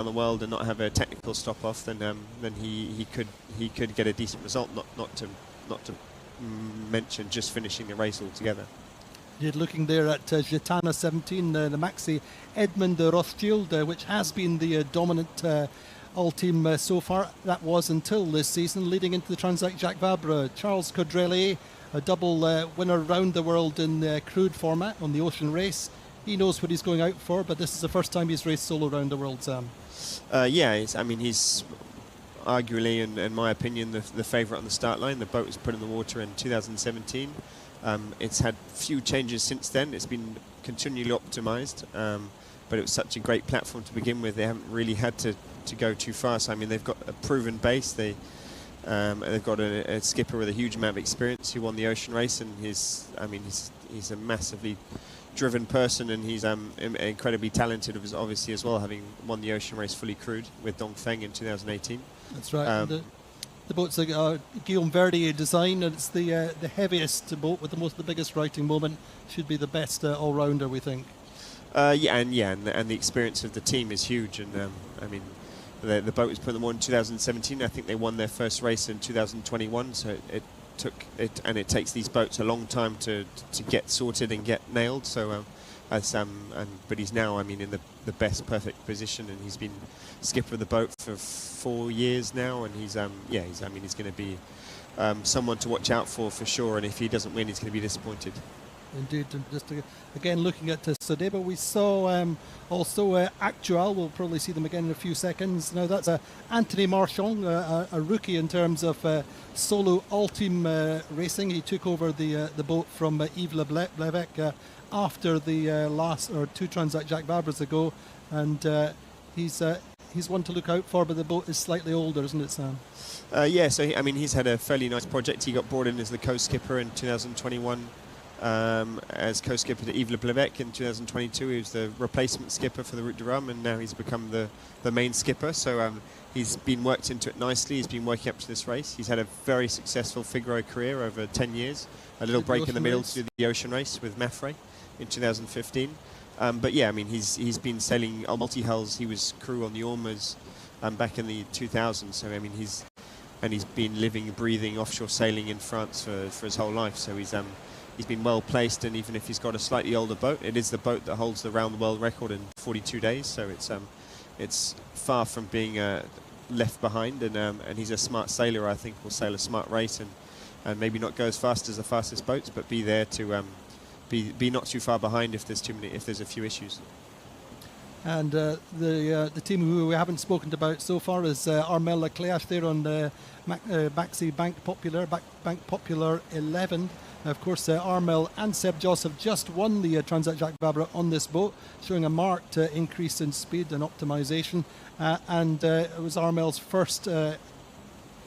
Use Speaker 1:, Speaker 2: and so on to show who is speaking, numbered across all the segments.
Speaker 1: the world and not have a technical stop off, then he could get a decent result. Not to mention just finishing the race altogether.
Speaker 2: You're looking there at Gitana 17, the Maxi Edmund Rothschild, which has been the dominant Ultim so far. That was until this season, leading into the Transat Jacques Vabre. Charles Caudrelier, a double winner around the world in the crude format on the ocean race. He knows what he's going out for, but this is the first time he's raced solo around the world, Sam.
Speaker 1: Yeah, he's arguably, in my opinion, the favourite on the start line. The boat was put in the water in 2017. It's had few changes since then. It's been continually optimised, but it was such a great platform to begin with. They haven't really had to go too far. So, I mean, they've got a proven base. They've got a skipper with a huge amount of experience who won the ocean race, and he's a massively driven person, and he's incredibly talented, obviously, as well, having won the ocean race fully crewed with Dongfeng in 2018.
Speaker 2: That's right. The boat's a Guillaume Verdier design, and it's the heaviest boat with the biggest righting moment. Should be the best all-rounder, we think.
Speaker 1: And the experience of the team is huge. And the boat was put in the water in 2017. I think they won their first race in 2021. So it takes these boats a long time to get sorted and get nailed. So but he's now, in the best perfect position, and he's been skipper of the boat for 4 years now, and he's going to be someone to watch out for sure. And if he doesn't win, he's going to be disappointed.
Speaker 2: Indeed. And just again looking at Sodebo, we saw also Actual. We'll probably see them again in a few seconds. Now that's Anthony Marchand, a rookie in terms of solo Ultim racing. He took over the boat from Yves Lebec after the last or two Transat Jacques Vabres ago, and he's one to look out for. But the boat is slightly older, isn't it, Sam?
Speaker 1: Yeah. So he's had a fairly nice project. He got brought in as the co-skipper in 2021. As co-skipper to Yves Lebec in 2022. He was the replacement skipper for the Route du Rhum, and now he's become the main skipper. So he's been worked into it nicely. He's been working up to this race. He's had a very successful Figaro career over 10 years. A little break in the middle to do the ocean race with Mafre in 2015. But yeah, he's been sailing multi-hulls. He was crew on the Ormuz back in the 2000s. So he's been living and breathing offshore sailing in France for his whole life. So he's been well placed, and even if he's got a slightly older boat, it is the boat that holds the round the world record in 42 days. So it's far from being left behind, and he's a smart sailor. I think will sail a smart race and maybe not go as fast as the fastest boats, but be there to be not too far behind if there's a few issues.
Speaker 2: And the team who we haven't spoken about so far is Armel Cléac'h there on the Maxi Bank Popular 11. Of course, Armel and Seb Joss have just won the Transat Jacques Vabre on this boat, showing a marked increase in speed and optimization. And it was Armel's first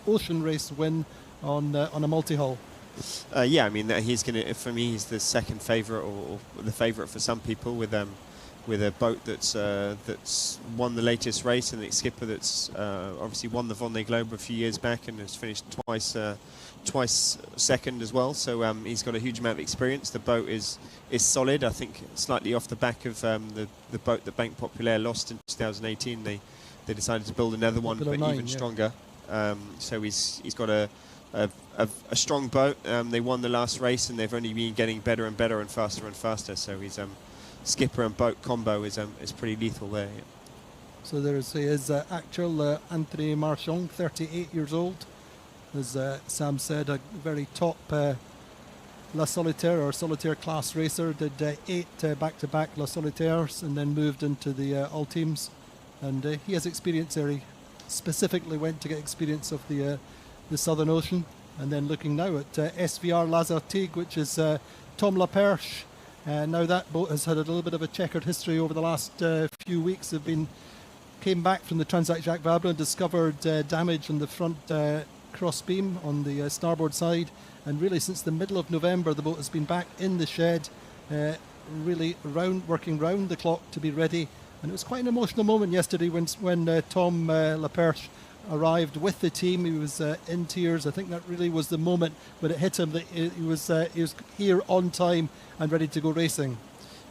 Speaker 2: ocean race win on a multi-hull.
Speaker 1: Yeah, he's the second favourite, or the favourite for some people, with a boat that's won the latest race, and the skipper that's obviously won the Vendée Globe a few years back and has finished twice second as well. So he's got a huge amount of experience. The boat is solid. I think slightly off the back of the boat that Banque Populaire lost in 2018. They decided to build another one, but even stronger. So he's got a strong boat. They won the last race, and they've only been getting better and better and faster. So he's skipper and boat combo is pretty lethal there. Yeah.
Speaker 2: So there's his actual Anthony Marchand, 38 years old. As Sam said, a very top La Solitaire or Solitaire class racer. Did 8 back-to-back La Solitaires and then moved into the Ultims. And he has experience there. He specifically went to get experience of the Southern Ocean. And then looking now at SVR-Lazartigue, which is Tom Laperche. Now that boat has had a little bit of a checkered history over the last few weeks. Came back from the Transat Jacques Vabre and discovered damage on the front cross beam on the starboard side, and really since the middle of November the boat has been back in the shed, really working round the clock to be ready. And it was quite an emotional moment yesterday when Tom Laperche arrived with the team. He was in tears. I think that really was the moment when it hit him that he was here on time and ready to go racing.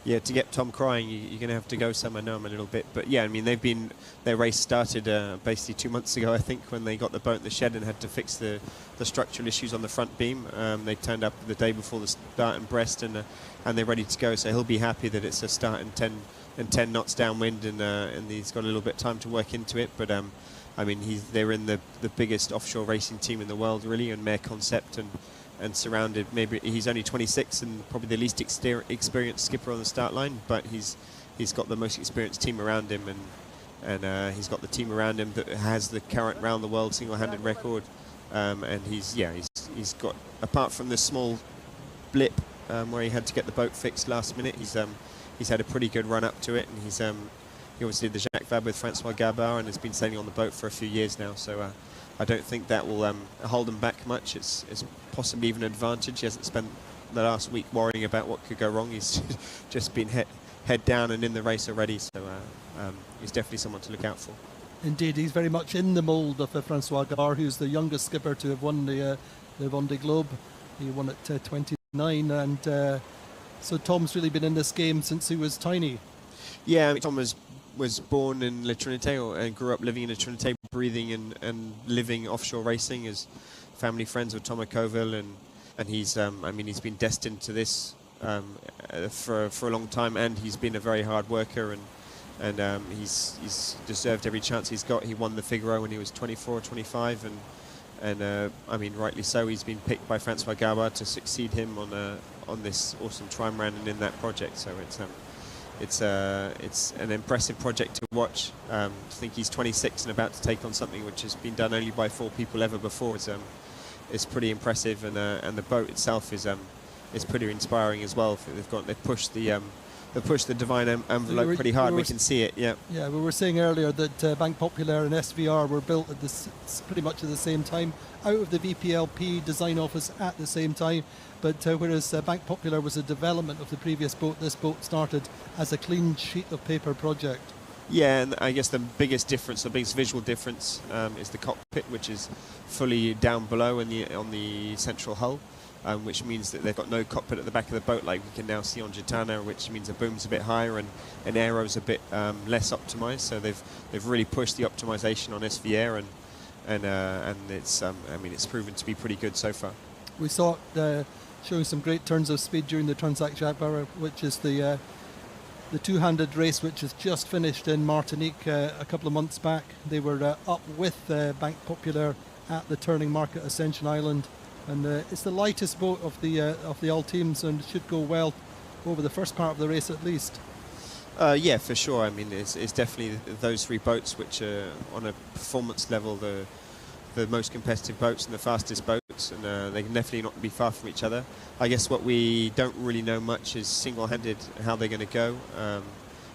Speaker 1: Yeah, to get Tom crying, you're going to have to go somewhere. I know him a little bit, but yeah, I mean their race started basically 2 months ago, I think, when they got the boat in the shed and had to fix the structural issues on the front beam. They turned up the day before the start in Brest, and they're ready to go. So he'll be happy that it's a start in 10 knots downwind, and he's got a little bit of time to work into it. But I mean they're in the biggest offshore racing team in the world, really, and Mare Concept, and surrounded. Maybe he's only 26 and probably the least experienced skipper on the start line, but he's got the most experienced team around him, and he's got the team around him that has the current round the world single-handed record, and he's got, apart from the small blip where he had to get the boat fixed last minute, he's had a pretty good run up to it, and he obviously did the Jacques Vabre with Francois Gabard and has been sailing on the boat for a few years now, so I don't think that will hold him back much. It's possibly even an advantage. He hasn't spent the last week worrying about what could go wrong. He's just been head down and in the race already, so he's definitely someone to look out for.
Speaker 2: Indeed, he's very much in the mould of Francois Gabard, who's the youngest skipper to have won the Vendée Globe. He won at 29, and so Tom's really been in this game since he was tiny.
Speaker 1: Yeah, I mean, Tom was born in La Trinité and grew up living in La Trinité, breathing and living offshore racing, as family friends with Thomas Coville, and he's I mean he's been destined to this for a long time, and he's been a very hard worker, and he's deserved every chance he's got. He won the Figaro when he was 24 or 25, and I mean rightly so. He's been picked by Francois Gabard to succeed him on this awesome trimaran and in that project, so it's an impressive project to watch. I think he's 26 and about to take on something which has been done only by 4 people ever before. It's pretty impressive, and the boat itself is pretty inspiring as well. They've pushed the divine envelope pretty hard. We can see it. Yeah. Yeah,
Speaker 2: we were saying earlier that Banque Populaire and SVR were built at pretty much at the same time, out of the VPLP design office at the same time. But whereas Banque Populaire was a development of the previous boat, this boat started as a clean sheet of paper project.
Speaker 1: Yeah, and I guess the biggest difference, the biggest visual difference, is the cockpit, which is fully down below on the central hull, which means that they've got no cockpit at the back of the boat like we can now see on Gitana, which means the boom's a bit higher and aero's a bit less optimized. So they've really pushed the optimization on SVR, and it's I mean it's proven to be pretty good so far.
Speaker 2: We saw it showing some great turns of speed during the Transac Jacques Vabre, which is the two-handed race, which has just finished in Martinique a couple of months back. They were up with Banque Populaire at the turning market Ascension Island, and it's the lightest boat of the Ultims, and should go well over the first part of the race at least.
Speaker 1: Yeah, for sure. I mean, it's definitely those 3 boats which are on a performance level the most competitive boats and the fastest boats, and they can definitely not be far from each other. I guess what we don't really know much is single-handed how they're going to go,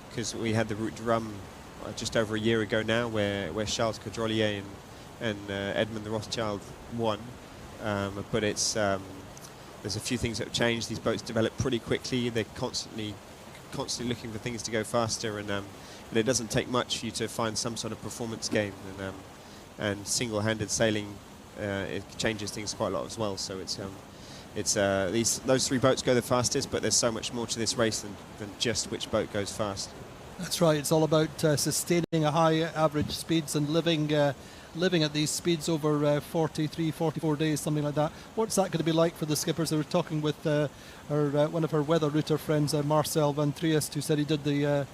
Speaker 1: because we had the Route du Rhum just over a year ago now, where Charles Caudrelier and Edmond de Rothschild won, but it's there's a few things that have changed. These boats develop pretty quickly. They're constantly looking for things to go faster, and it doesn't take much for you to find some sort of performance game, and single-handed sailing it changes things quite a lot as well. So those 3 boats go the fastest, but there's so much more to this race than just which boat goes fast.
Speaker 2: That's right. It's all about sustaining a high average speeds and living at these speeds over 43, 44 days, something like that. What's that going to be like for the skippers? They were talking with one of her weather router friends, Marcel van Triest, who said he did the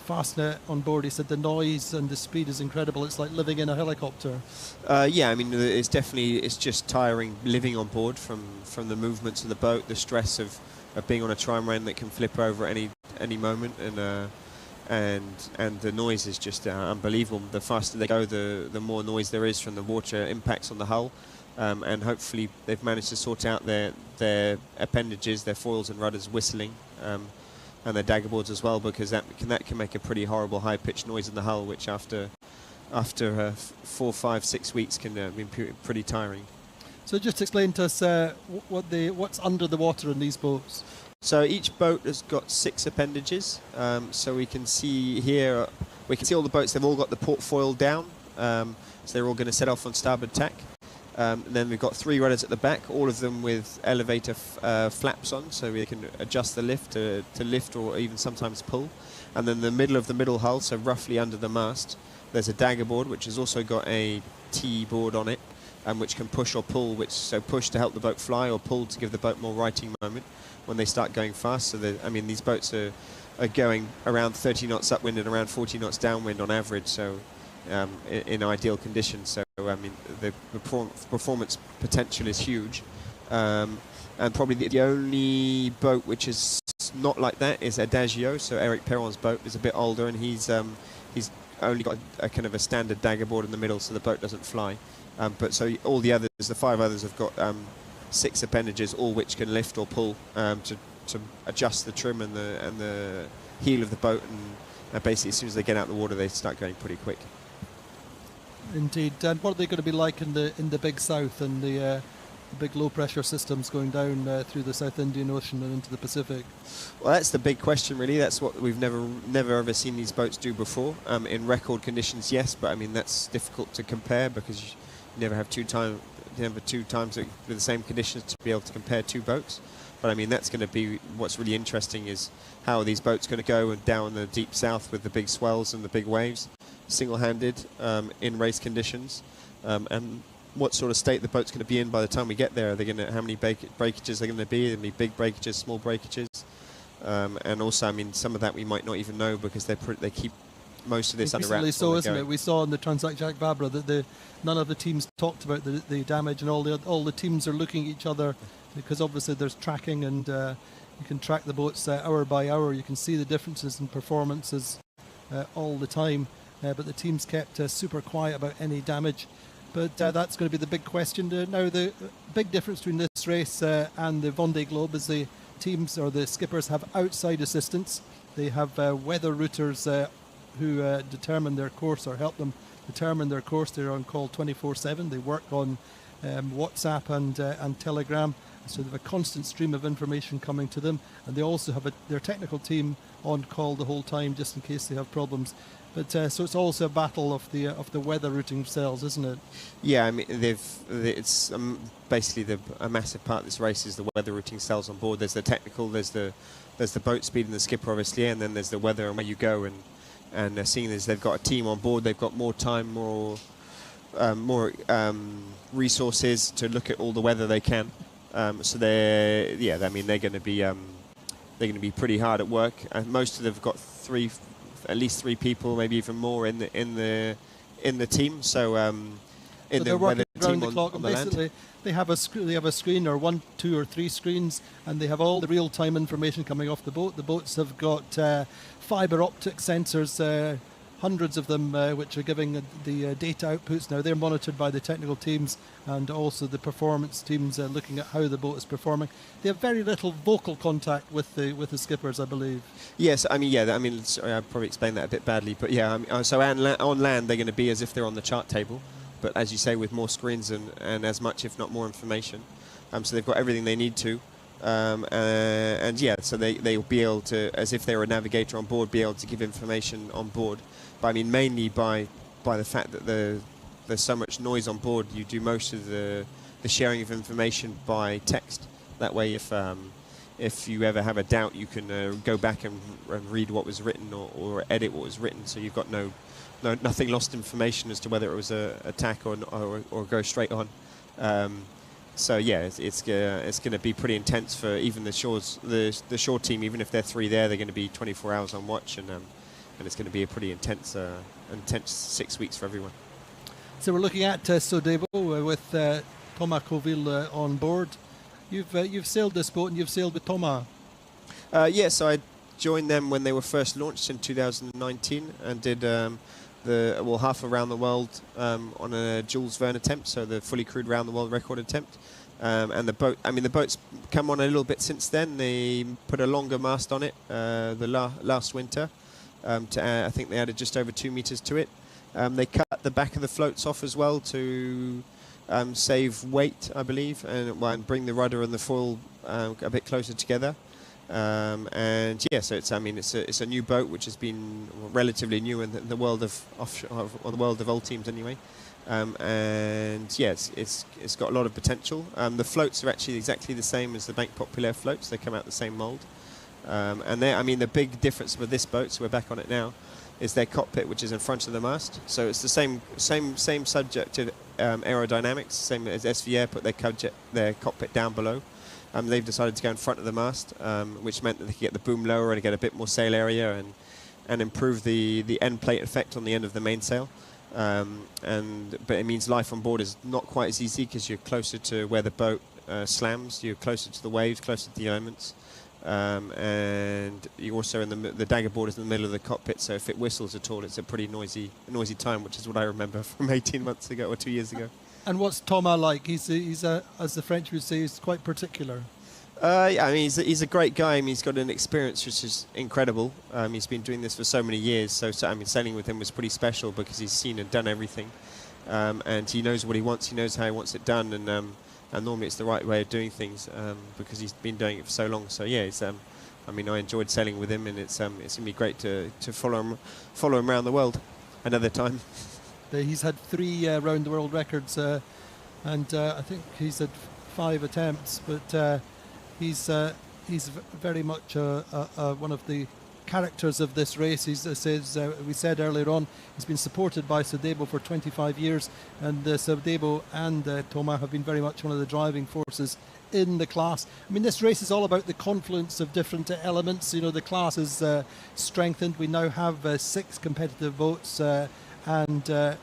Speaker 2: Fastnet on board. He said the noise and the speed is incredible. It's like living in a helicopter. Yeah,
Speaker 1: I mean, it's just tiring living on board from the movements of the boat, the stress of being on a trimaran that can flip over at any moment, and the noise is just unbelievable. The faster they go, the more noise there is from the water impacts on the hull, and hopefully they've managed to sort out their appendages, their foils and rudders whistling. And their dagger boards as well, because that can make a pretty horrible high-pitched noise in the hull, which after 4, 5, 6 weeks can be pretty tiring.
Speaker 2: So just explain to us what's under the water in these boats.
Speaker 1: So each boat has got 6 appendages. So we can see here, we can see all the boats. They've all got the port foil down, so they're all going to set off on starboard tack. And then we've got 3 rudders at the back, all of them with elevator flaps on, so we can adjust the lift to lift or even sometimes pull. And then the middle of the middle hull, so roughly under the mast, there's a dagger board which has also got a T board on it, which can push or pull, so push to help the boat fly or pull to give the boat more righting moment when they start going fast. So these boats are going around 30 knots upwind and around 40 knots downwind on average, so in ideal conditions. So I mean the performance potential is huge, and probably the only boat which is not like that is Adagio. So Eric Perron's boat is a bit older, and he's only got a kind of a standard dagger board in the middle, so the boat doesn't fly. But so all the others, the 5 others, have got 6 appendages, all which can lift or pull to adjust the trim and the heel of the boat, and basically as soon as they get out of the water, they start going pretty quick.
Speaker 2: Indeed. And what are they going to be like in the Big South and the big low pressure systems going down through the South Indian Ocean and into the Pacific? Well,
Speaker 1: that's the big question, really. That's what we've never ever seen these boats do before. In record conditions, yes, but I mean that's difficult to compare because you never have two times with the same conditions to be able to compare 2 boats. But I mean that's going to be what's really interesting, is how are these boats going to go down the deep south with the big swells and the big waves, single-handed in race conditions, and what sort of state the boat's going to be in by the time we get there. Are they going to, how many breakages are going to be? Are there going to be big breakages, small breakages? And also, I mean, some of that we might not even know because they keep most of this under wraps.
Speaker 2: So, isn't it? We saw in the Transact Jacques Vabre that none of the teams talked about the damage, and all the teams are looking at each other because obviously there's tracking, and you can track the boats hour by hour. You can see the differences in performances all the time, but the teams kept super quiet about any damage. But that's going to be the big question. Now, the big difference between this race and the Vendée Globe is the teams or the skippers have outside assistance. They have weather routers who determine their course or help them determine their course. They're on call 24/7. They work on WhatsApp and Telegram, so they have a constant stream of information coming to them. And they also have their technical team on call the whole time, just in case they have problems. But so it's also a battle of the weather routing cells, isn't it?
Speaker 1: Yeah, I mean it's basically a massive part of this race is the weather routing cells on board. There's the technical, there's the boat speed and the skipper obviously, and then there's the weather and where you go. And seeing as they've got a team on board, they've got more time, more resources to look at all the weather they can. So they're going to be pretty hard at work. And most of them have got at least three people, maybe even more in the team. So
Speaker 2: so they're working around the clock, and basically they have a screen or 1, 2 or 3 screens, and they have all the real-time information coming off the boat. The boats have got fibre optic sensors, hundreds of them, which are giving the data outputs. Now they're monitored by the technical teams and also the performance teams, looking at how the boat is performing. They have very little vocal contact with the skippers, I believe.
Speaker 1: Yes, I mean, sorry, I probably explained that a bit badly, but yeah, so on land they're going to be as if they're on the chart table, but as you say, with more screens and as much, if not more, information. So they've got everything they need to. And yeah, so they'll be able to, as if they were a navigator on board, be able to give information on board. But I mean, mainly by the fact that there's so much noise on board, you do most of the sharing of information by text. That way, if you ever have a doubt, you can go back and read what was written or edit what was written. So you've got nothing lost information as to whether it was a attack or go straight on. So yeah, it's going to be pretty intense for even the shore team. Even if they're 3 there, they're going to be 24 hours on watch, and it's going to be a pretty intense 6 weeks for everyone.
Speaker 2: So we're looking at Sodebo with Thomas Coville on board. You've sailed this boat and you've sailed with Thomas.
Speaker 1: Yes, so I joined them when they were first launched in 2019 and did half around the world on a Jules Verne attempt, so the fully crewed round the world record attempt. And the boat's come on a little bit since then. They put a longer mast on it last winter. I think they added just over 2 meters to it. They cut the back of the floats off as well to save weight, I believe, and bring the rudder and the foil a bit closer together. And yeah, so it's it's a new boat which has been relatively new in the world of offshore, or the world of old teams anyway. And yeah, it's got a lot of potential. The floats are actually exactly the same as the Bank Populaire floats. They come out the same mould. And the big difference with this boat, so we're back on it now, is their cockpit, which is in front of the mast. So it's the same subjective aerodynamics, same as SVR, put their cockpit down below. They've decided to go in front of the mast, which meant that they could get the boom lower and get a bit more sail area and improve the end plate effect on the end of the mainsail. But it means life on board is not quite as easy because you're closer to where the boat slams, you're closer to the waves, closer to the elements. And you're also in the dagger board is in the middle of the cockpit, so if it whistles at all, it's a pretty noisy time, which is what I remember from 18 months ago or 2 years ago.
Speaker 2: And what's Thomas like? He's as the French would say, he's quite particular.
Speaker 1: Yeah, he's a great guy. He's got an experience which is incredible. He's been doing this for so many years, so sailing with him was pretty special because he's seen and done everything, and he knows what he wants. He knows how he wants it done, and normally it's the right way of doing things because he's been doing it for so long. So yeah, I enjoyed sailing with him, and it's gonna be great to follow him around the world another time.
Speaker 2: He's had 3 round the world records, and I think he's had 5 attempts, but he's very much one of the characters of this race. We said earlier on, he's been supported by Sodebo for 25 years, and Sodebo and Thomas have been very much one of the driving forces in the class. This race is all about the confluence of different elements. The class is strengthened. We now have 6 competitive boats and a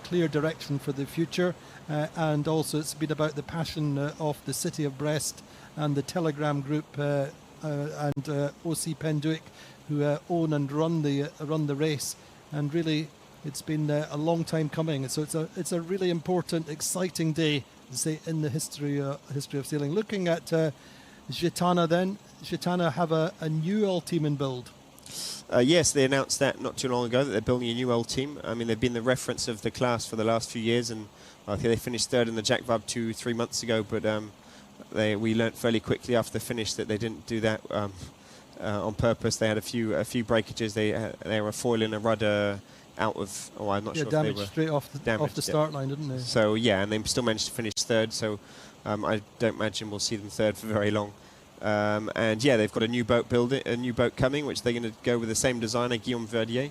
Speaker 2: clear direction for the future. And also it's been about the passion of the city of Brest and the Telegram Group and OC Penduic, who own and run the race. And really, it's been a long time coming. So it's a really important, exciting day, to say, in the history of sailing. Looking at Gitana, then Gitana have a new Ultim in build.
Speaker 1: Yes, they announced that not too long ago that they're building a new Ultim. They've been the reference of the class for the last few years, and I think they finished 3rd in the Jack Vabre 2-3 months ago. But we learnt fairly quickly after the finish that they didn't do that on purpose. They had a few breakages. They were foiling a rudder out of. Oh, I'm not sure.
Speaker 2: Damaged
Speaker 1: if they were
Speaker 2: straight off the start line, didn't they?
Speaker 1: So yeah, and they still managed to finish 3rd. So I don't imagine we'll see them 3rd for very long. And yeah, they've got a new boat coming, which they're going to go with the same designer, Guillaume Verdier.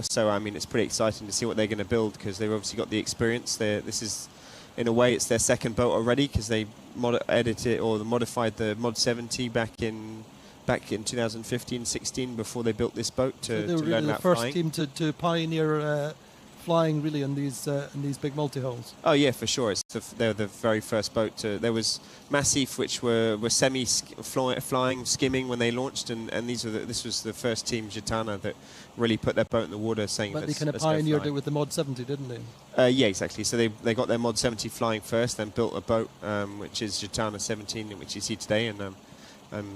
Speaker 1: So it's pretty exciting to see what they're going to build, because they've obviously got the experience. This is, in a way, it's their 2nd boat already, because they modified the Mod 70 back in 2015-16 before they built this boat to
Speaker 2: they were
Speaker 1: learn
Speaker 2: really the
Speaker 1: about
Speaker 2: first
Speaker 1: flying.
Speaker 2: team to pioneer flying really in these big multi-hulls.
Speaker 1: Oh yeah, for sure. They were the very first boat. There was Massif, which were flying, skimming when they launched, and this was the first team, Gitana, that really put their boat in the water, saying.
Speaker 2: But they kind of pioneered it with the Mod 70, didn't
Speaker 1: they? Yeah, exactly. So they got their Mod 70 flying first, then built a boat which is Gitana 17, which you see today, and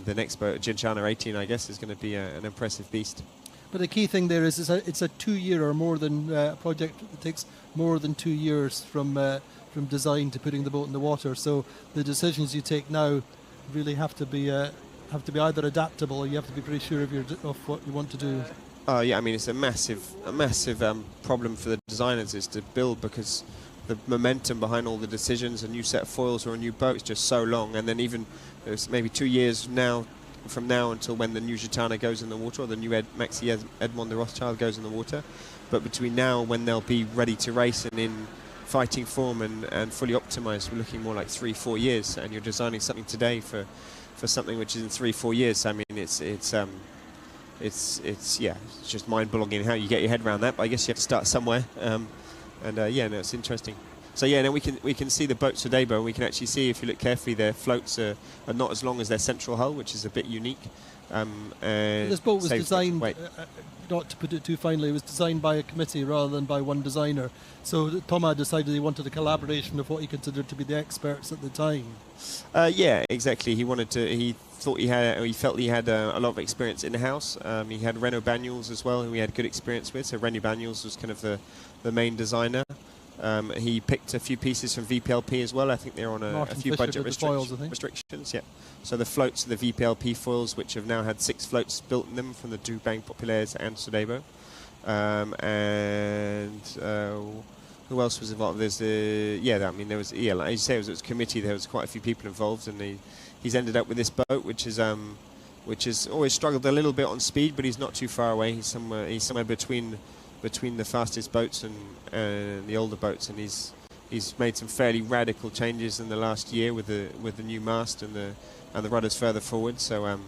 Speaker 1: the next boat, Gitana 18, I guess, is going to be an impressive beast.
Speaker 2: But the key thing there is it's a 2-year or more than project. It takes more than 2 years from design to putting the boat in the water. So the decisions you take now really have to be either adaptable, or you have to be pretty sure of what you want to do.
Speaker 1: Oh yeah, it's a massive problem for the designers is to build, because the momentum behind all the decisions, a new set of foils or a new boat, is just so long. And then even there's maybe 2 years from now until when the new Gitana goes in the water, or the new Maxi Edmond de Rothschild goes in the water. But between now and when they'll be ready to race and in fighting form and fully optimized, we're looking more like 3-4 years. And you're designing something today for something which is in 3-4 years. It's just mind-boggling how you get your head around that. But I guess you have to start somewhere. It's interesting. So yeah, now we can see the boats today, but we can actually see, if you look carefully, their floats are not as long as their central hull, which is a bit unique.
Speaker 2: This boat was designed, not to put it too finely, it was designed by a committee rather than by one designer. So Thomas decided he wanted a collaboration of what he considered to be the experts at the time.
Speaker 1: Yeah, exactly. He felt he had a lot of experience in the house. He had Renaud Banyuls as well, who he had good experience with. So Renaud Banyuls was kind of the main designer. He picked a few pieces from VPLP as well. I think they're on a few
Speaker 2: Fisher
Speaker 1: budget
Speaker 2: did the foils, I think.
Speaker 1: restrictions. Yeah. So the floats are the VPLP foils, which have now had 6 floats built in them from the deux Banques Populaires and Sodebo. Who else was involved? There's I mean, there was like you say, it was a committee. There was quite a few people involved, and he's ended up with this boat, which has always struggled a little bit on speed, but he's not too far away. He's somewhere between the fastest boats and the older boats, and he's made some fairly radical changes in the last year with the new mast and the rudders further forward. So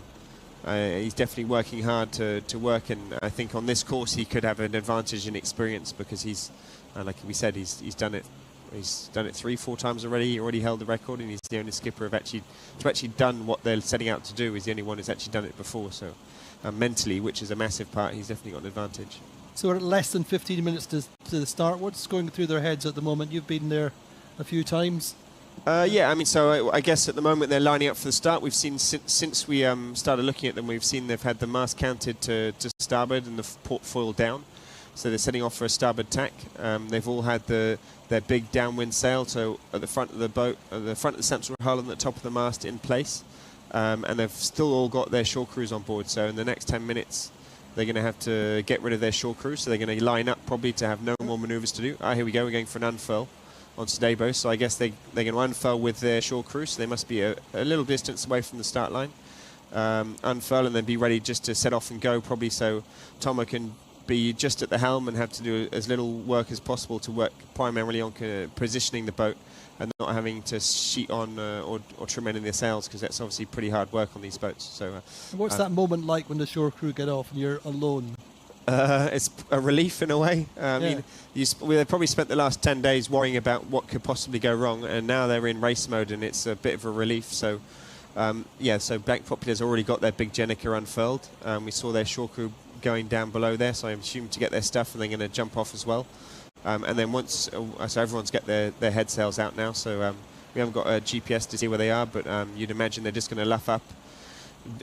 Speaker 1: he's definitely working hard to work, and I think on this course he could have an advantage in experience, because he's like we said, he's done it 3-4 times already. He already held the record, and he's the only skipper to actually done what they're setting out to do. He's the only one who's actually done it before. So mentally, which is a massive part, he's definitely got an advantage.
Speaker 2: So we're at less than 15 minutes to the start. What's going through their heads at the moment? You've been there a few times.
Speaker 1: Yeah, I mean, so I guess at the moment they're lining up for the start. We've seen since we started looking at them, we've seen they've had the mast counted to starboard and the port foil down. So they're setting off for a starboard tack. They've all had their big downwind sail, so at the front of the boat, at the front of the central hull and the top of the mast in place. And they've still all got their shore crews on board. So in the next 10 minutes, they're going to have to get rid of their shore crew. So they're going to line up probably to have no more manoeuvres to do. Here we go. We're going for an unfurl on Sodebo. So I guess they're going to unfurl with their shore crew. So they must be a little distance away from the start line. Unfurl and then be ready just to set off and go probably, so Tomo can be just at the helm and have to do as little work as possible to work primarily on positioning the boat and not having to sheet on or trim in their sails, because that's obviously pretty hard work on these boats. So
Speaker 2: what's that moment like when the shore crew get off and you're alone?
Speaker 1: It's a relief in a way. I mean, they probably spent the last 10 days worrying about what could possibly go wrong, and now they're in race mode, and it's a bit of a relief. So so Banques Populaires already got their big Jenica unfurled. We saw their shore crew going down below there, so I assume to get their stuff, and they're going to jump off as well. And then once, so everyone's got their head sails out now, so we haven't got a GPS to see where they are, but you'd imagine they're just going to luff up,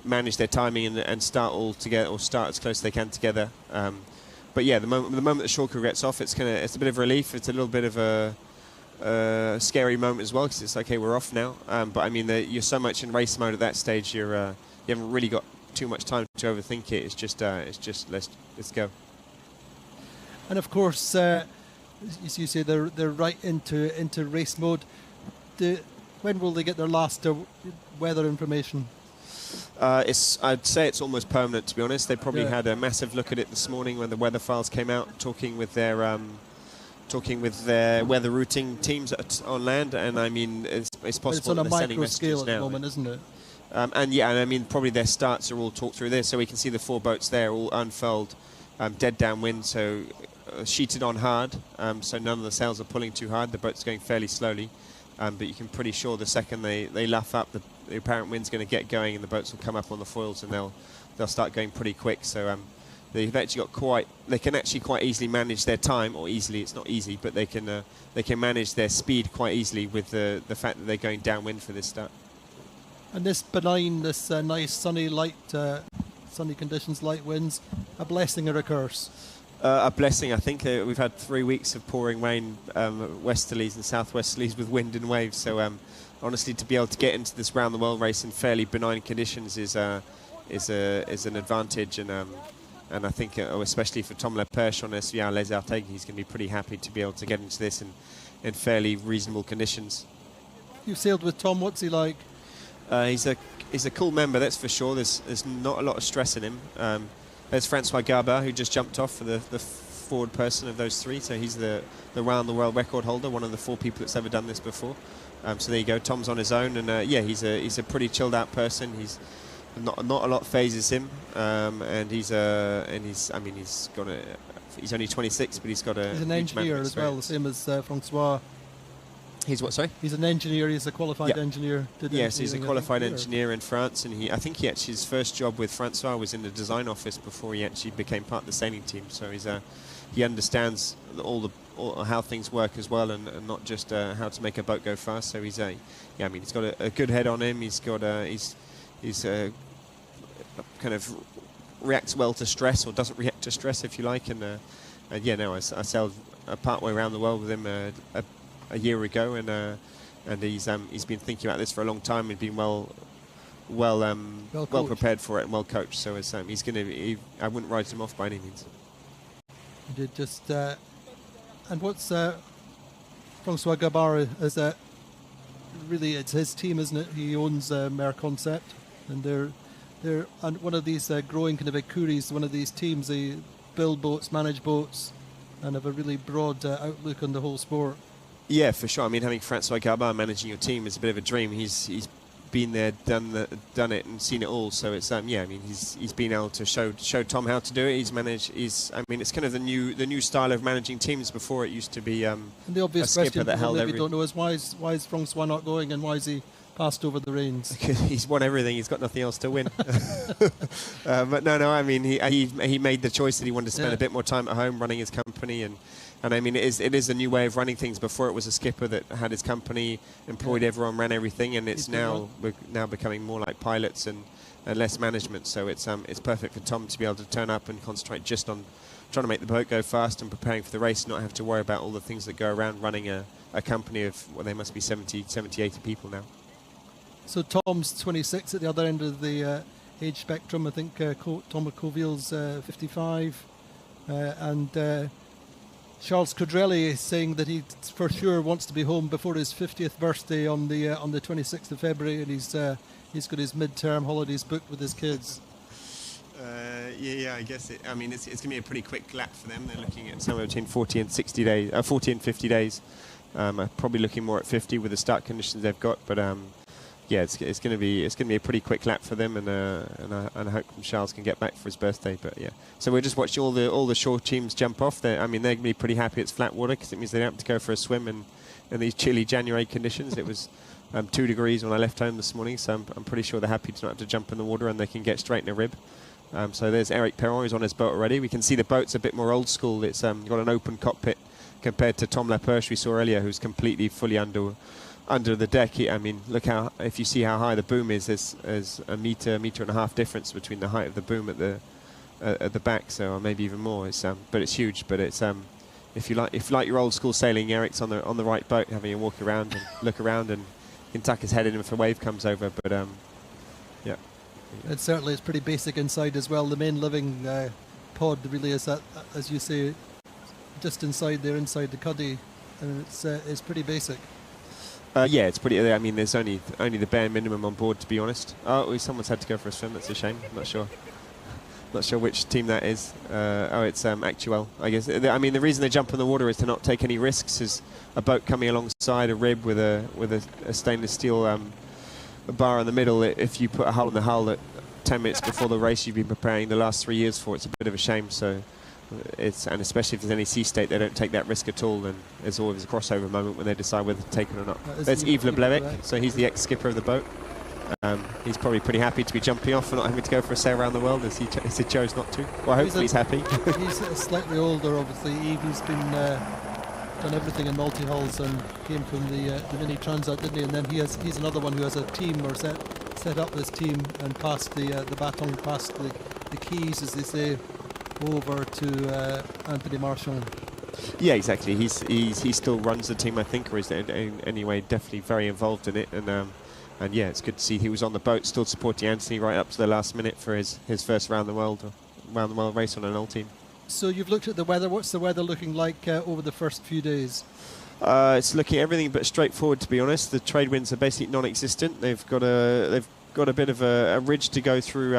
Speaker 1: manage their timing and start all together, or start as close as they can together. But yeah, the moment the shore crew gets off, it's a bit of relief. It's a little bit of a scary moment as well, because it's okay, we're off now. But I mean, you're so much in race mode at that stage, you haven't really got too much time to overthink it. It's just let's go.
Speaker 2: And of course, as you say, they're right into race mode. When will they get their last weather information?
Speaker 1: I'd say it's almost permanent, to be honest. They probably had a massive look at it this morning when the weather files came out, talking with their weather routing teams on land. And I mean, it's possible
Speaker 2: it's on a
Speaker 1: they're sending
Speaker 2: micro
Speaker 1: messages
Speaker 2: scale at
Speaker 1: now,
Speaker 2: the moment, isn't it?
Speaker 1: And I mean, probably their starts are all talked through there, so we can see the 4 boats there all unfurled, dead downwind, so sheeted on hard, so none of the sails are pulling too hard. The boat's going fairly slowly, but you can pretty sure the second they luff up, the apparent wind's going to get going, and the boats will come up on the foils, and they'll start going pretty quick. So they've actually they can actually quite easily manage their time, or easily, it's not easy, but they can manage their speed quite easily with the fact that they're going downwind for this start.
Speaker 2: And this benign, this nice sunny conditions, light winds, a blessing or a curse?
Speaker 1: A blessing, I think. We've had 3 weeks of pouring rain, westerlies and southwesterlies with wind and waves. So honestly, to be able to get into this round the world race in fairly benign conditions is an advantage. And I think, especially for Tom Leperche on SVR-Lazartigue, he's going to be pretty happy to be able to get into this in fairly reasonable conditions.
Speaker 2: You've sailed with Tom. What's he like?
Speaker 1: He's a cool member, that's for sure. There's not a lot of stress in him. There's Francois Garba, who just jumped off for the forward person of those 3. So he's the round the world record holder, one of the 4 people that's ever done this before. So there you go. Tom's on his own, and he's a pretty chilled out person. He's not a lot phases him, and he's only 26, but he's got a.
Speaker 2: He's an engineer as well, the same as Francois.
Speaker 1: He's what, sorry?
Speaker 2: He's an engineer. He's a qualified engineer.
Speaker 1: Yes, he's a qualified engineer in France, and I think his first job with Francois was in the design office before he actually became part of the sailing team. So he understands all how things work as well, and not just how to make a boat go fast. So he's he's got a good head on him. He's got he's kind of reacts well to stress, or doesn't react to stress, if you like. I sailed part way around the world with him a year ago, and he's been thinking about this for a long time and been well prepared for it and well coached. So it's he's going to. I wouldn't write him off by any means.
Speaker 2: Did just and what's Francois Gabard is really it's his team, isn't it? He owns Mer Concept, and they're and one of these growing kind of ecuries, one of these teams. They build boats, manage boats, and have a really broad outlook on the whole sport.
Speaker 1: Yeah, for sure. I mean, having Francois Gabard managing your team is a bit of a dream. He's been there, done it, and seen it all. So it's yeah. I mean, he's been able to show Tom how to do it. He's managed. I mean, it's kind of the new style of managing teams. Before it used to be
Speaker 2: and the obvious question
Speaker 1: that
Speaker 2: people maybe don't know is why is Francois not going, and why is he passed over the reins?
Speaker 1: He's won everything. He's got nothing else to win. But no. I mean, he made the choice that he wanted to spend a bit more time at home running his company, and I mean, it is a new way of running things. Before it was a skipper that had his company, employed everyone, ran everything, and it's we're now becoming more like pilots and less management. So it's perfect for Tom to be able to turn up and concentrate just on trying to make the boat go fast and preparing for the race, not have to worry about all the things that go around running a company of, well, they must be 70, 80 people now.
Speaker 2: So Tom's 26 at the other end of the age spectrum. I think Tom Coville's 55, and Charles Caudrelli is saying that he for sure wants to be home before his 50th birthday on the 26th of February, and he's got his midterm holidays booked with his kids.
Speaker 1: Yeah, I guess I mean, it's going to be a pretty quick lap for them. They're looking at somewhere between 40 and 60 days, 40 and 50 days. Probably looking more at 50 with the start conditions they've got, but yeah, it's going to be a pretty quick lap for them, and I hope Charles can get back for his birthday. But yeah, so we're just watching all the shore teams jump off. I mean, they're going to be pretty happy it's flat water, because it means they don't have to go for a swim in these chilly January conditions. It was 2 degrees when I left home this morning, so I'm pretty sure they're happy to not have to jump in the water, and they can get straight in a rib. So there's Eric Perron, who's on his boat already. We can see the boat's a bit more old school. It's got an open cockpit compared to Tom Laperche we saw earlier, who's completely fully under the deck. I mean, look if you see how high the boom is, there's a meter and a half difference between the height of the boom at the back, so or maybe even more. But it's huge. But it's if you like your old school sailing, Eric's on the right boat, having a walk around and look around, and can tuck his head in if a wave comes over. But yeah.
Speaker 2: It certainly is pretty basic inside as well. The main living pod really is that, as you say, just inside there, inside the cuddy, and it's pretty basic.
Speaker 1: Yeah, it's pretty. I mean, there's only the bare minimum on board, to be honest. Oh, someone's had to go for a swim. That's a shame. Not sure which team that is. It's Actuel, I guess. I mean, the reason they jump in the water is to not take any risks. Is a boat coming alongside a rib with a stainless steel bar in the middle. If you put a hull in the hull at 10 minutes before the race you've been preparing the last 3 years for, it's a bit of a shame. So and especially if there's any sea state, they don't take that risk at all, and there's always a crossover moment when they decide whether to take it or not. There's Yves Le Blevec, so he's the ex-skipper of the boat. He's probably pretty happy to be jumping off and not having to go for a sail around the world, as he chose not to. Well, hopefully he's happy.
Speaker 2: He's slightly older, obviously. Yves, he's been done everything in multi-hulls and came from the Mini Transat, didn't he? And then he's another one who has a team, or set up this team and passed the baton, passed the keys, as they say, over to Anthony Marchand.
Speaker 1: Yeah, exactly. He still runs the team, I think, or is anyway definitely very involved in it. And yeah, it's good to see he was on the boat, still supporting Anthony right up to the last minute for his first round the world race on an old team.
Speaker 2: So you've looked at the weather. What's the weather looking like over the first few days?
Speaker 1: It's looking everything but straightforward, to be honest. The trade winds are basically non-existent. They've got a bit of a ridge to go through.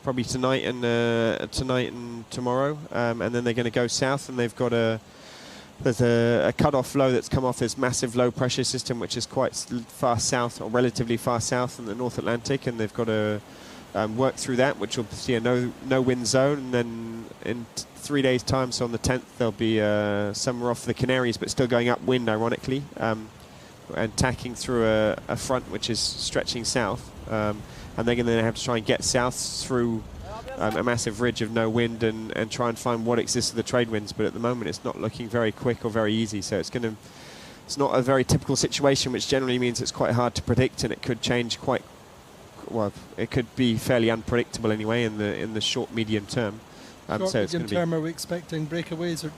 Speaker 1: Probably tonight and tomorrow, and then they're going to go south, and they've got there's a cut-off flow that's come off this massive low-pressure system, which is quite far south, or relatively far south in the North Atlantic, and they've got to work through that, which will see a no-wind zone, and then in 3 days' time, so on the 10th, there'll be somewhere off the Canaries, but still going upwind, ironically, and tacking through a front which is stretching south. And they're going to have to try and get south through a massive ridge of no wind and try and find what exists of the trade winds. But at the moment, it's not looking very quick or very easy. So it's not a very typical situation, which generally means it's quite hard to predict, and it could change quite well. It could be fairly unpredictable anyway in the short medium term.
Speaker 2: Short medium term, are we expecting breakaways, or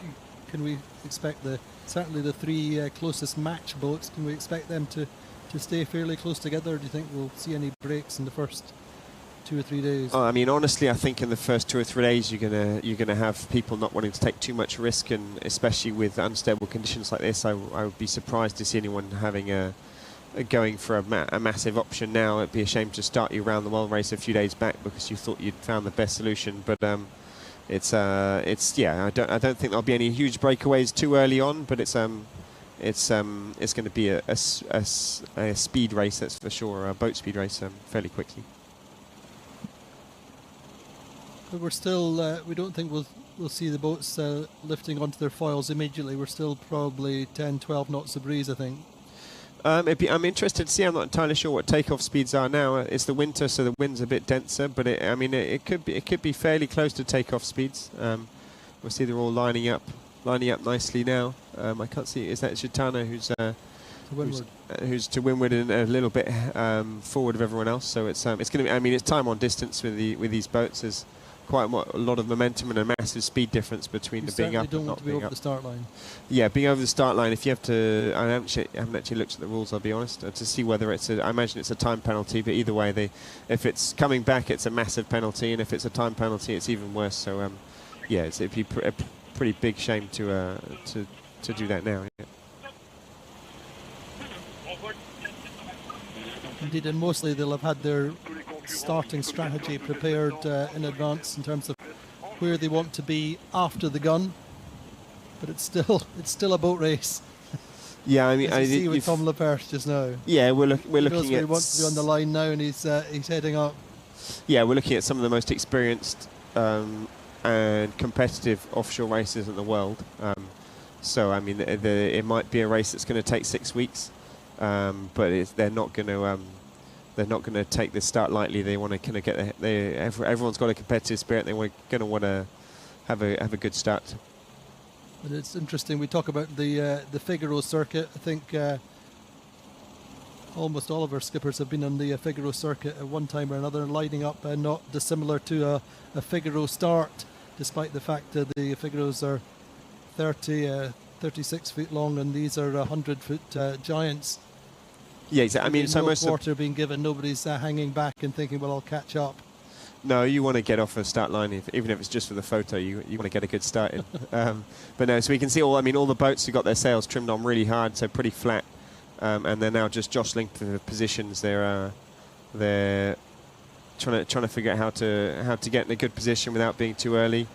Speaker 2: can we expect certainly the three closest match boats? Can we expect them to stay fairly close together? Or do you think we'll see any breaks in the first 2 or 3 days?
Speaker 1: Oh, I mean, honestly, I think in the first 2 or 3 days you're gonna have people not wanting to take too much risk, and especially with unstable conditions like this, I would be surprised to see anyone having going for a massive option now. It'd be a shame to start you around the world race a few days back because you thought you'd found the best solution. But it's yeah, I don't think there'll be any huge breakaways too early on. But it's going to be a speed race, that's for sure, a boat speed race fairly quickly.
Speaker 2: But we're still, we don't think we'll see the boats lifting onto their foils immediately. We're still probably 10, 12 knots of breeze, I think.
Speaker 1: I'm interested to see. I'm not entirely sure what takeoff speeds are now. It's the winter, so the wind's a bit denser. But I mean, it could be fairly close to takeoff speeds. We'll see they're all lining up nicely now. I can't see. Is that Gitana who's to windward and a little bit forward of everyone else? So it's going to be. I mean, it's time on distance with these boats. There's quite a lot of momentum and a massive speed difference between the being up and not being up.
Speaker 2: The start line.
Speaker 1: Yeah, being over the start line. If you have to, I haven't actually looked at the rules. I'll be honest, to see whether it's I imagine it's a time penalty. But either way, if it's coming back, it's a massive penalty, and if it's a time penalty, it's even worse. So yeah, it'd be a pretty big shame to do that now. Yeah.
Speaker 2: Indeed, and mostly they'll have had their starting strategy prepared in advance in terms of where they want to be after the gun, but it's still a boat race.
Speaker 1: Yeah, I mean,
Speaker 2: I see with Tom LaPerche just now.
Speaker 1: Yeah, we're looking at.
Speaker 2: He wants to be on the line now, and he's heading up.
Speaker 1: Yeah, we're looking at some of the most experienced and competitive offshore races in the world. So I mean, it might be a race that's going to take 6 weeks, but they're not going to take this start lightly. They want to kind of get everyone's got a competitive spirit. They're going to want to have a good start.
Speaker 2: And it's interesting. We talk about the Figaro circuit. I think almost all of our skippers have been on the Figaro circuit at one time or another, lining up not dissimilar to a Figaro start, despite the fact that the Figaros are 36 feet long, and these are 100-foot giants.
Speaker 1: Yeah, exactly. I mean, so
Speaker 2: most quarter being given, nobody's hanging back and thinking, well, I'll catch up.
Speaker 1: No, you want to get off a start line, even if it's just for the photo. You want to get a good start in. But no, so we can see all the boats have got their sails trimmed on really hard, so pretty flat, and they're now just jostling for the positions. They're trying to figure out how to get in a good position without being too early,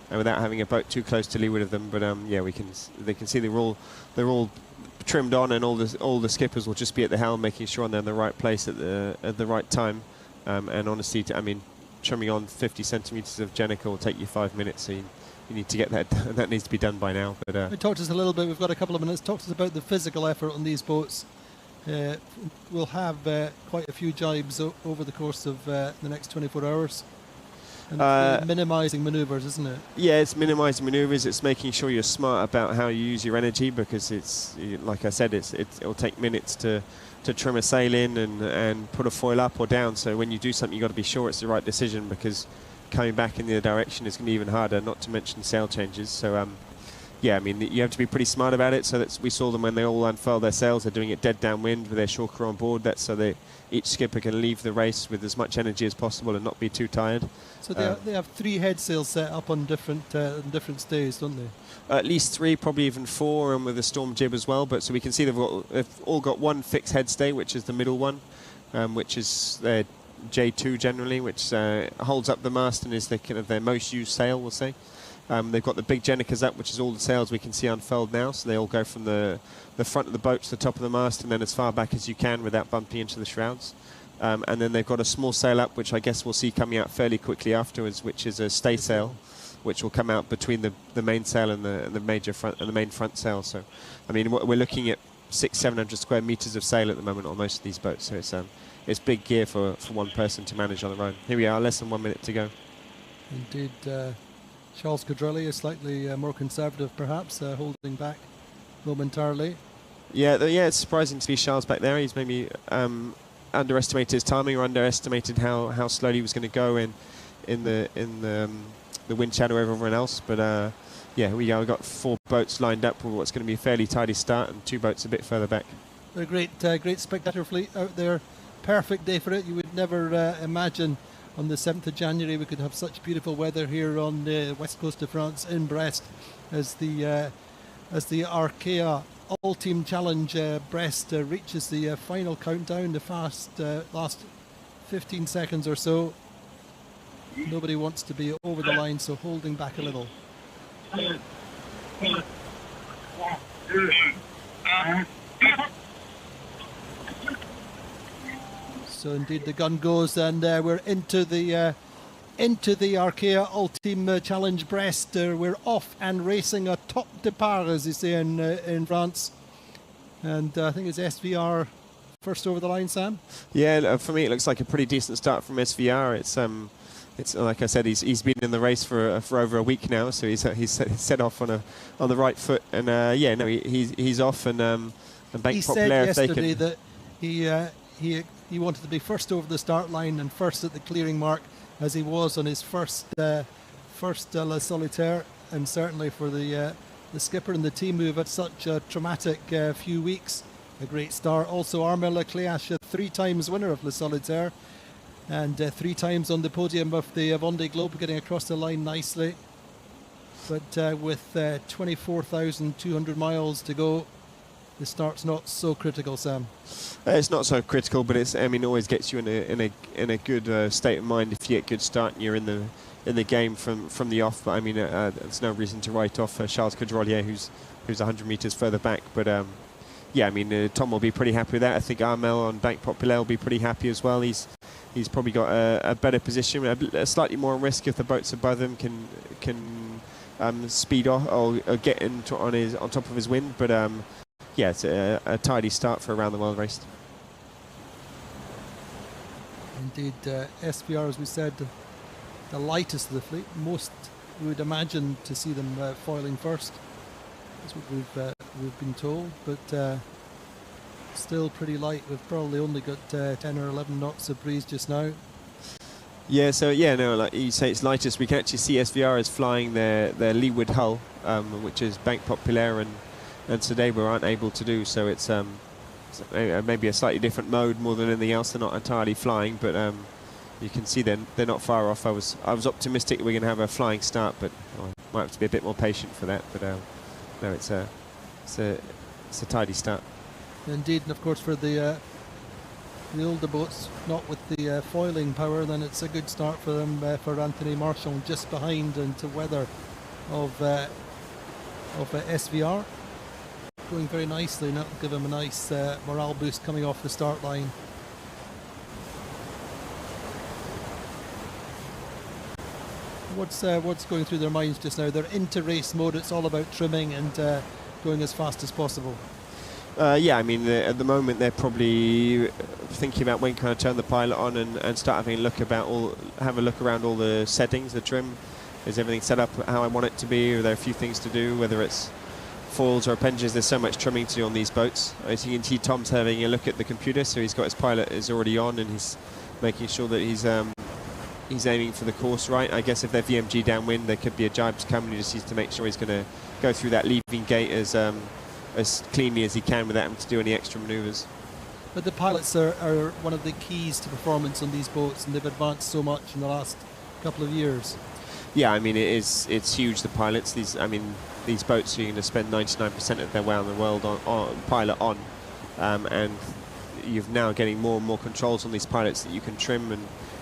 Speaker 1: and without having a boat too close to leeward of them. But yeah, they can see they're all trimmed on, and all the skippers will just be at the helm, making sure they're in the right place at the right time. And honestly, I mean, trimming on 50 centimeters of Jenica will take you 5 minutes, so you need to get that done. That needs to be done by now. But
Speaker 2: talk to us a little bit. We've got a couple of minutes. Talk to us about the physical effort on these boats. We'll have quite a few jibes over the course of the next 24 hours. And minimising manoeuvres, isn't it? Yeah,
Speaker 1: it's minimising manoeuvres. It's making sure you're smart about how you use your energy, because it's, like I said, it'll take minutes to trim a sail in and put a foil up or down. So when you do something, you've got to be sure it's the right decision, because coming back in the other direction is going to be even harder, not to mention sail changes. So yeah, I mean, you have to be pretty smart about it. So we saw them when they all unfurl their sails. They're doing it dead downwind with their shore crew on board. That's so each skipper can leave the race with as much energy as possible and not be too tired.
Speaker 2: So they have 3 head sails set up on different stays, don't they?
Speaker 1: At least 3, probably even 4, and with a storm jib as well. But so we can see they've all got one fixed head stay, which is the middle one, which is their J2 generally, which holds up the mast and is their most used sail, we'll say. They've got the big Jenicas up, which is all the sails we can see unfurled now. So they all go from the front of the boat to the top of the mast, and then as far back as you can without bumping into the shrouds. And then they've got a small sail up, which I guess we'll see coming out fairly quickly afterwards, which is a stay sail, which will come out between the main sail and the major front and the main front sail. So, I mean, we're looking at 600-700 square meters of sail at the moment on most of these boats. So it's big gear for one person to manage on their own. Here we are, less than 1 minute to go.
Speaker 2: Indeed. Charles Cadrelli is slightly more conservative, perhaps, holding back momentarily.
Speaker 1: Yeah, it's surprising to see Charles back there. He's maybe underestimated his timing, or underestimated how slowly he was going to go in the wind shadow over everyone else. But yeah, we got 4 boats lined up with what's going to be a fairly tidy start, and 2 boats a bit further back.
Speaker 2: A great spectator fleet out there. Perfect day for it. You would never imagine on the 7th of January we could have such beautiful weather here on the west coast of France in Brest as the ARKEA ULTIM Challenge Brest reaches the final countdown, the last 15 seconds or so. Nobody wants to be over the line, so holding back a little. So indeed the gun goes, and we're into the ARKEA ULTIM Challenge Brest. We're off and racing a top départ, as they say in France. And I think it's SVR first over the line, Sam?
Speaker 1: Yeah, for me it looks like a pretty decent start from SVR. It's like I said, he's been in the race for over a week now, so he's set off on the right foot, and yeah, no, he's off, and Bank
Speaker 2: he
Speaker 1: Populaire,
Speaker 2: said yesterday that he wanted to be first over the start line and first at the clearing mark, as he was on his first La Solitaire, and certainly for the skipper and the team who have had such a traumatic few weeks, a great start. Also Armel Cléac'h, 3 times winner of La Solitaire, and 3 times on the podium of the Vendée Globe, getting across the line nicely. But with 24,200 miles to go, the start's not so critical, Sam.
Speaker 1: It's not so critical, but it's, I mean, always gets you in a good state of mind if you get a good start and you're in the game from the off. But I mean, there's no reason to write off Charles Caudrelier, who's 100 meters further back. But yeah, I mean, Tom will be pretty happy with that. I think Armel on Bank Populaire will be pretty happy as well. He's probably got a better position, a slightly more risk if the boats above him can speed off or get on top of his wind. But yeah, it's a tidy start for a round the world race.
Speaker 2: Indeed, SVR, as we said, the lightest of the fleet. Most we would imagine to see them foiling first. That's what we've been told, but still pretty light. We've probably only got 10 or 11 knots of breeze just now.
Speaker 1: Yeah, so yeah, no, like you say, it's lightest. We can actually see SVR is flying their leeward hull, which is Bank Populaire and today we aren't able to do. So it's maybe a slightly different mode more than anything else. They're not entirely flying, but you can see they're not far off. I was optimistic we're going to have a flying start, but I might have to be a bit more patient for that. But no, it's a tidy start.
Speaker 2: Indeed, and of course for the older boats, not with the foiling power, then it's a good start for them. For Anthony Marchand just behind and to weather of SVR, going very nicely, and that'll give him a nice morale boost coming off the start line. What's going through their minds just now? They're into race mode. It's all about trimming and going as fast as possible.
Speaker 1: Yeah, I mean, at the moment they're probably thinking about when can I turn the pilot on and start having a look around all the settings, the trim. Is everything set up how I want it to be? Are there a few things to do, whether it's foils or appendages? There's so much trimming to do on these boats. As you can see, Tom's having a look at the computer, so he's got his pilot is already on and he's making sure that he's aiming for the course right. I guess if they're VMG downwind, there could be a jibes coming. He just needs to make sure he's going to go through that leaving gate as cleanly as he can without having to do any extra manoeuvres.
Speaker 2: But the pilots are one of the keys to performance on these boats, and they've advanced so much in the last couple of years. Yeah,
Speaker 1: I mean, it's huge, the pilots. These boats are going to spend 99% of their way around the world on pilot on, and you're now getting more and more controls on these pilots that you can trim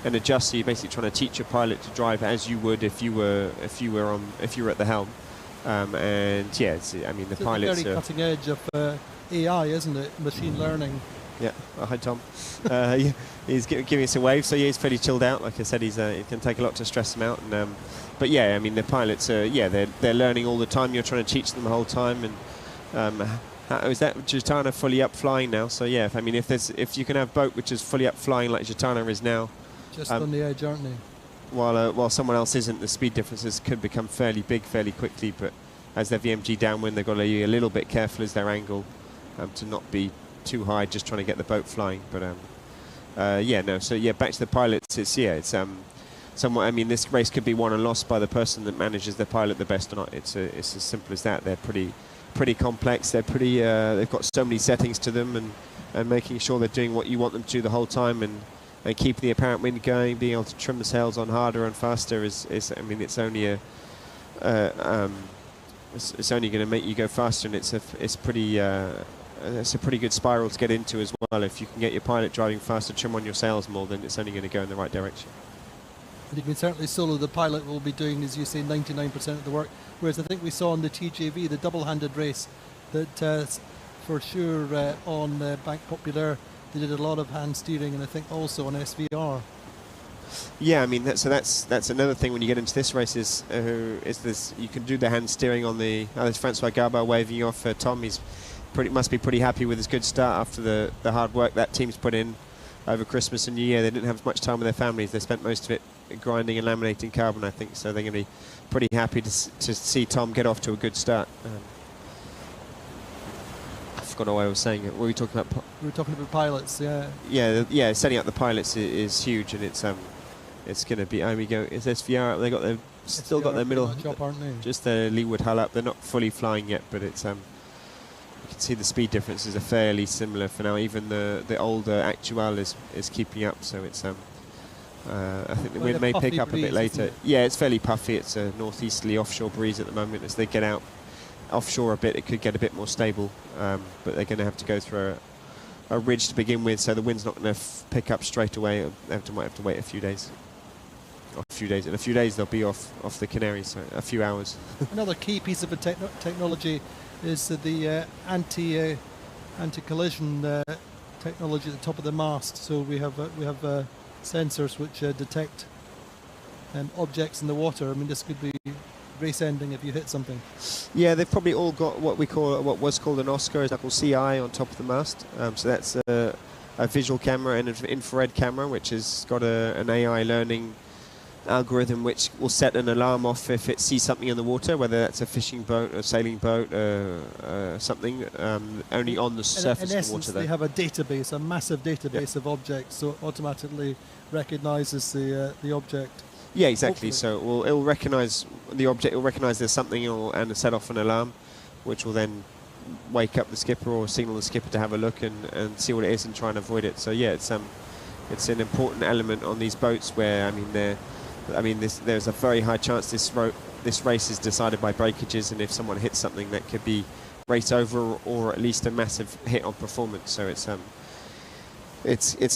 Speaker 1: and adjust. So you're basically trying to teach a pilot to drive as you would if you were at the helm. And yeah, I mean, the pilots
Speaker 2: very cutting edge of AI, isn't it? Machine learning.
Speaker 1: Yeah. Oh, hi, Tom. Yeah, he's giving us a wave, so yeah, he's fairly chilled out. Like I said, it can take a lot to stress him out. And but yeah, I mean, the pilots are they're learning all the time. You're trying to teach them the whole time. And is that Gitana fully up flying now? So yeah, if you can have a boat which is fully up flying like Gitana is now,
Speaker 2: just on the edge, aren't they?
Speaker 1: While someone else isn't, the speed differences could become fairly big fairly quickly. But as their VMG downwind, they've got to be a little bit careful as their angle to not be too high, just trying to get the boat flying. But yeah, no. So yeah, back to the pilots. It's somewhat. I mean, this race could be won and lost by the person that manages their pilot the best or not. It's as simple as that. They're pretty complex. They're pretty. They've got so many settings to them, and making sure they're doing what you want them to do the whole time, and keeping the apparent wind going, being able to trim the sails on harder and faster is I mean, it's only it's only going to make you go faster, and it's a pretty good spiral to get into as well. If you can get your pilot driving faster, trim on your sails more, then it's only going to go in the right direction.
Speaker 2: And you can certainly solo. The pilot will be doing, as you say, 99% of the work, whereas I think we saw in the TJV, the double-handed race, that for sure on Bank Populaire they did a lot of hand steering, and I think also on SVR.
Speaker 1: Yeah, I mean, that's another thing when you get into this race is this. You can do the hand steering on the. There's Francois Garbin waving you off. Tom, must be pretty happy with his good start after the hard work that team's put in over Christmas and New Year. They didn't have much time with their families. They spent most of it grinding and laminating carbon, I think. So they're going to be pretty happy to see Tom get off to a good start. I forgot what I was saying. What were we talking about?
Speaker 2: We were talking about pilots. Yeah.
Speaker 1: Yeah. Setting up the pilots is huge, and it's going to be. I mean, is SVR? They got their still got their middle,
Speaker 2: up, aren't they?
Speaker 1: Just their leeward hull up. They're not fully flying yet, but it's you can see the speed differences are fairly similar for now. Even the older Actual is keeping up, so it's I think the wind may pick up a bit later. Yeah, it's fairly puffy. It's a northeasterly offshore breeze at the moment. As they get out offshore a bit, it could get a bit more stable, but they're going to have to go through a ridge to begin with, so the wind's not going to pick up straight away. Might have to wait a few days. In a few days they'll be off the Canaries, so a few hours.
Speaker 2: Another key piece of technology is the anti-collision technology at the top of the mast. So we have sensors which detect objects in the water. I mean, this could be race ending if you hit something.
Speaker 1: Yeah, they've probably all got what was called an Oscar, is called CI on top of the mast. So that's a visual camera and an infrared camera, which has got an AI learning algorithm which will set an alarm off if it sees something in the water, whether that's a fishing boat, a sailing boat, something only on the surface of the water.
Speaker 2: They have a database, a massive database of objects, so it automatically recognises the object.
Speaker 1: Yeah, exactly.
Speaker 2: Hopefully.
Speaker 1: So it'll recognise the object. It'll recognise there's something, and set off an alarm, which will then wake up the skipper or signal the skipper to have a look and see what it is and try and avoid it. So yeah, it's an important element on these boats where there's a very high chance this race is decided by breakages, and if someone hits something, that could be race over or at least a massive hit on performance. So it's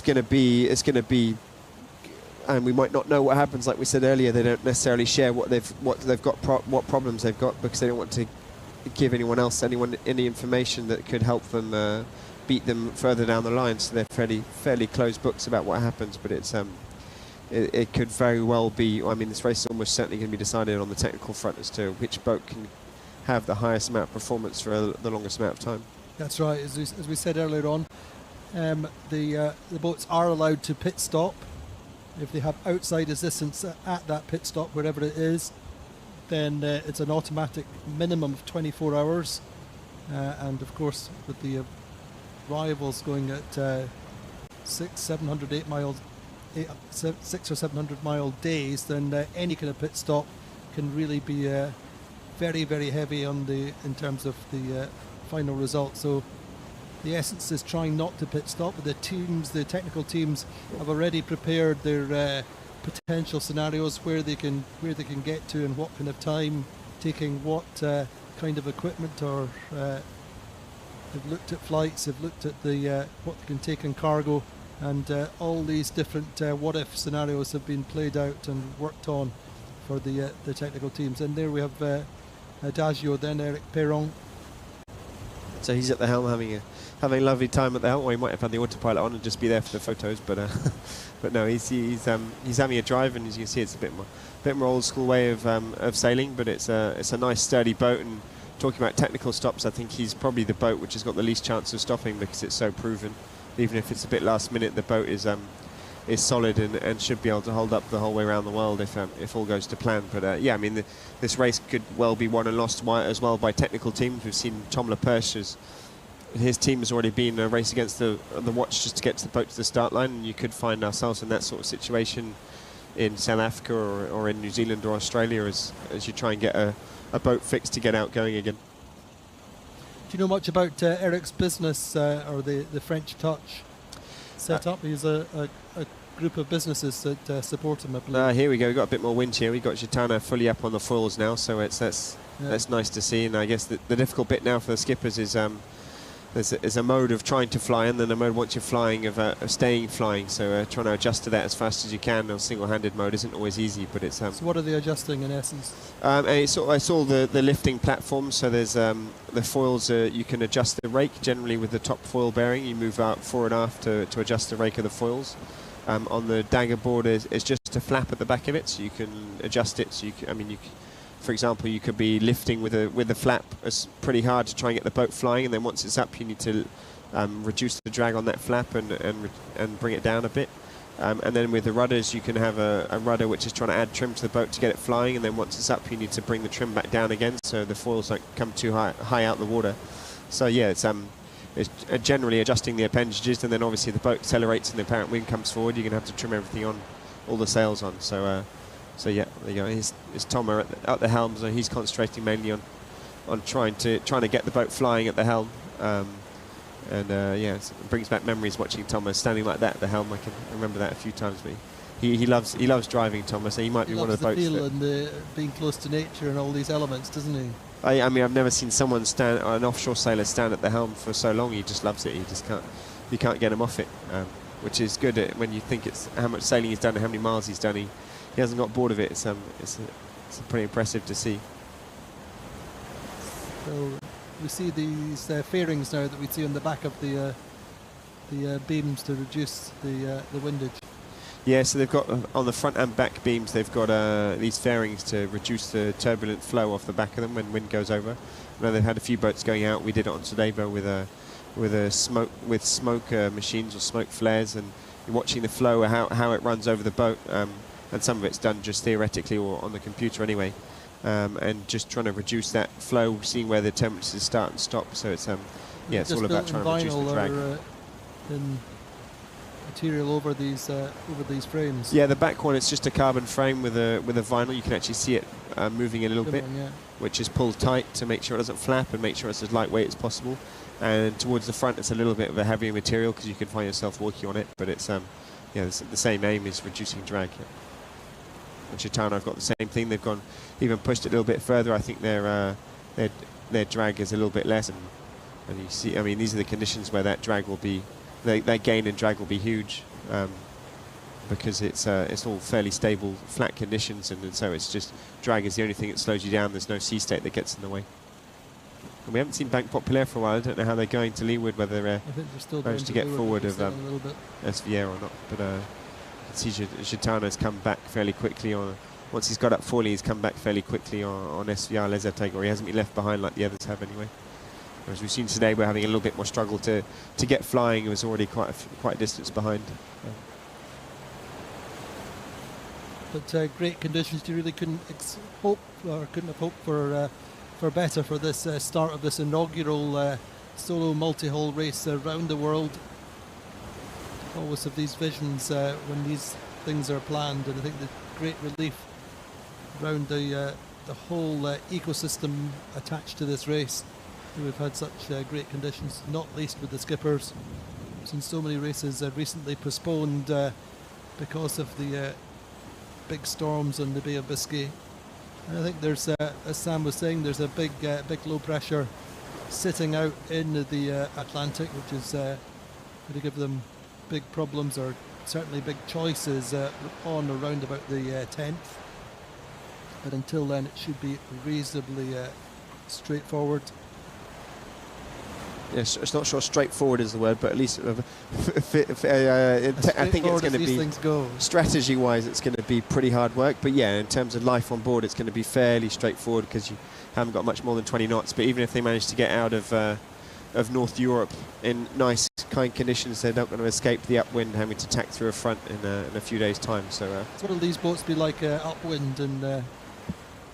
Speaker 1: going to be. And we might not know what happens. Like we said earlier, they don't necessarily share what problems they've got, because they don't want to give anyone any information that could help them beat them further down the line. So they're fairly closed books about what happens. But it could very well be. I mean, this race is almost certainly going to be decided on the technical front as to which boat can have the highest amount of performance for the longest amount of time.
Speaker 2: That's right. As we said earlier on, the boats are allowed to pit stop. If they have outside assistance at that pit stop, wherever it is, then it's an automatic minimum of 24 hours. And of course, with the rivals going at 600 or 700 mile days, then any kind of pit stop can really be very, very heavy in terms of the final result. So the essence is trying not to pit stop, but the technical teams have already prepared their potential scenarios where they can get to and what kind of time, taking what kind of equipment, or they've looked at flights, they've looked at what they can take in cargo, and all these different what-if scenarios have been played out and worked on for the technical teams. And there we have Adagio, then Eric Perron.
Speaker 1: So he's at the helm having a lovely time at the helm. Or he might have had the autopilot on and just be there for the photos, but no, he's having a drive, and as you can see, it's a bit more old school way of sailing, but it's a nice sturdy boat. And talking about technical stops, I think he's probably the boat which has got the least chance of stopping, because it's so proven. Even if it's a bit last minute, the boat is solid and should be able to hold up the whole way around the world if all goes to plan. But yeah, I mean, this race could well be won and lost as well by technical teams. We've seen Tom Lepers, his team has already been a race against the watch just to get the boat to the start line, and you could find ourselves in that sort of situation in South Africa or in New Zealand or Australia as you try and get a boat fixed to get out going again.
Speaker 2: Do you know much about Eric's business or the French Touch set up? He's a group of businesses that support him, I believe.
Speaker 1: Here we go. We've got a bit more wind here. We've got Gitana fully up on the foils now, so that's nice to see. And I guess the difficult bit now for the skippers is there's a mode of trying to fly and then a mode once you're flying of staying flying. So trying to adjust to that as fast as you can on single-handed mode isn't always easy, but it's...
Speaker 2: so what are they adjusting in essence?
Speaker 1: And I saw the lifting platform, so there's the foils, you can adjust the rake generally with the top foil bearing. You move out fore and aft to adjust the rake of the foils. On the dagger board is just a flap at the back of it, so you can adjust it. So for example, you could be lifting with a flap pretty hard to try and get the boat flying, and then once it's up, you need to reduce the drag on that flap and bring it down a bit. And then with the rudders, you can have a rudder which is trying to add trim to the boat to get it flying, and then once it's up, you need to bring the trim back down again, so the foils don't come too high out the water. So yeah, it's generally adjusting the appendages, and then obviously the boat accelerates and the apparent wind comes forward. You're going to have to trim everything on, all the sails on. So yeah, there you go. Here's Thomas at the helm, so he's concentrating mainly on trying to get the boat flying at the helm. Yeah, it brings back memories watching Thomas standing like that at the helm. I can remember that a few times. But he loves driving, Thomas. So he might be one of the boats.
Speaker 2: He loves the feel and being close to nature and all these elements, doesn't he?
Speaker 1: I mean, I've never seen someone an offshore sailor stand at the helm for so long. He just loves it. You can't get him off it, which is good when you think it's how much sailing he's done and how many miles he's done. He hasn't got bored of it. It's pretty impressive to see.
Speaker 2: So we see these fairings now that we see on the back of the beams to reduce the windage.
Speaker 1: Yeah, so they've got on the front and back beams, they've got these fairings to reduce the turbulent flow off the back of them when wind goes over. I know they've had a few boats going out. We did it on Sodebo with smoke machines or smoke flares, and you're watching the flow, how it runs over the boat. And some of it's done just theoretically or on the computer anyway, and just trying to reduce that flow, seeing where the temperatures start and stop. So it's it's all about trying to reduce the drag.
Speaker 2: In material over these frames.
Speaker 1: Yeah, the back one, it's just a carbon frame with a vinyl. You can actually see it moving a little bit, which is pulled tight to make sure it doesn't flap and make sure it's as lightweight as possible. And towards the front, it's a little bit of a heavier material because you can find yourself walking on it. But it's the same aim is reducing drag. Yeah. And Gitana have got the same thing. They've gone even pushed it a little bit further. I think their drag is a little bit less, and you see, I mean, these are the conditions where that drag will be, that gain in drag will be huge, because it's all fairly stable, flat conditions, and so it's just drag is the only thing that slows you down. There's no sea state that gets in the way. And we haven't seen Bank Populaire for a while. I don't know how they're going to leeward, whether they're managed to get forward of SVR or not, but. See, Gitana's come back fairly quickly once he's got up foiling, he's come back fairly quickly on SVR-Lazartigue, or he hasn't been left behind like the others have anyway. Whereas we've seen today, we're having a little bit more struggle to get flying. It was already quite a distance behind.
Speaker 2: But great conditions. You really couldn't have hoped for better for this start of this inaugural solo multi-hull race around the world. Always have these visions when these things are planned, and I think the great relief around the whole ecosystem attached to this race. We've had such great conditions, not least with the skippers. We've seen so many races recently postponed because of the big storms on the Bay of Biscay. And I think there's, as Sam was saying, there's a big low pressure sitting out in the Atlantic, which is going to give them big problems, or certainly big choices on around about the 10th. But until then, it should be reasonably straightforward.
Speaker 1: Yes, it's not sure straightforward is the word, but at least I think it's going to be, strategy-wise, it's going to be pretty hard work. But yeah, in terms of life on board, it's going to be fairly straightforward because you haven't got much more than 20 knots. But even if they manage to get out of North Europe in nice, kind conditions, they're not going to escape the upwind, having to tack through a front in a few days' time. So,
Speaker 2: what will these boats be like upwind and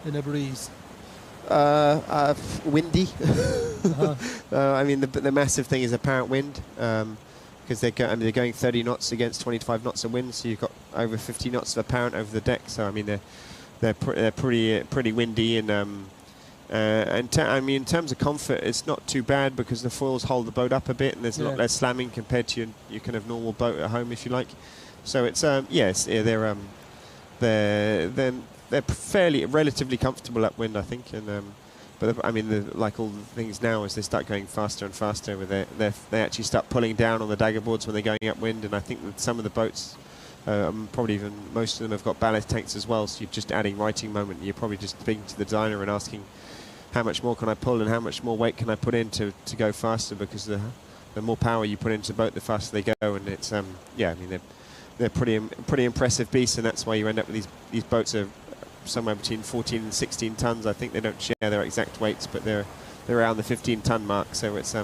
Speaker 2: in a breeze?
Speaker 1: Windy. I mean, the massive thing is apparent wind, because they're going 30 knots against 25 knots of wind, so you've got over 50 knots of apparent over the deck. So I mean they're pretty windy, and I mean in terms of comfort, it's not too bad because the foils hold the boat up a bit, and there's a lot less slamming compared to your kind of normal boat at home, if you like. So it's they're fairly relatively comfortable upwind, I think, and but I mean, like all the things now, as they start going faster and faster, they actually start pulling down on the dagger boards when they're going upwind, and I think that some of the boats, probably even most of them, have got ballast tanks as well. So you're just adding righting moment. You're probably just speaking to the designer and asking, how much more can I pull and how much more weight can I put in to go faster? Because the more power you put into the boat, the faster they go, and it's I mean they're pretty impressive beasts, and that's why you end up with these boats are somewhere between 14 and 16 tons. I think they don't share their exact weights, but they're around the 15-ton mark. So it's a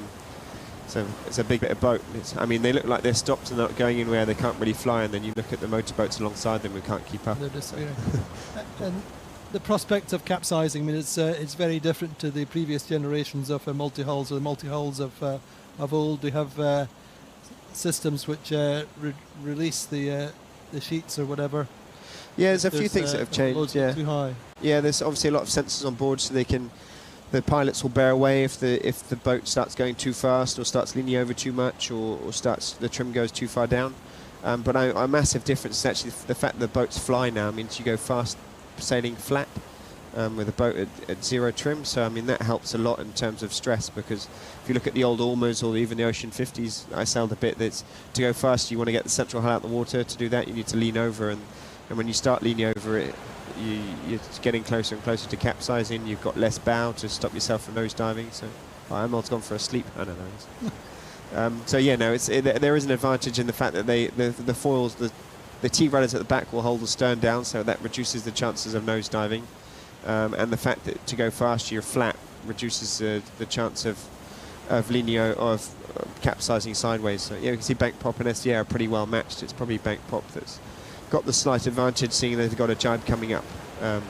Speaker 1: big bit of boat. I mean, they look like they're stopped and not going anywhere. They can't really fly, and then you look at the motorboats alongside them, we can't keep up.
Speaker 2: They're disappearing. And the prospect of capsizing, I mean, it's very different to the previous generations of multi-hulls or the multi-hulls of old. We have systems which release the sheets or whatever.
Speaker 1: Yeah, there's a few things that have changed.
Speaker 2: Too high.
Speaker 1: Yeah, there's obviously a lot of sensors on board, so the pilots will bear away if the boat starts going too fast or starts leaning over too much, or the trim goes too far down. But a massive difference is actually the fact that the boats fly now means you go fast sailing flat with a boat at zero trim. So I mean that helps a lot in terms of stress, because if you look at the old Ormers or even the Ocean 50s, I sailed a bit. That's to go fast, you want to get the central hull out of the water. To do that, you need to lean over, and when you start leaning over it, you're getting closer and closer to capsizing. You've got less bow to stop yourself from nose diving. So Amel's gone for a sleep. I don't know. So yeah, no, there is an advantage in the fact that the foils, the T-rudders at the back will hold the stern down, so that reduces the chances of nose diving. And the fact that to go fast, you're flat, reduces the chance of capsizing sideways. So yeah, you can see bank prop and SVR are pretty well matched. It's probably bank prop that's got the slight advantage, seeing they've got a jibe coming up in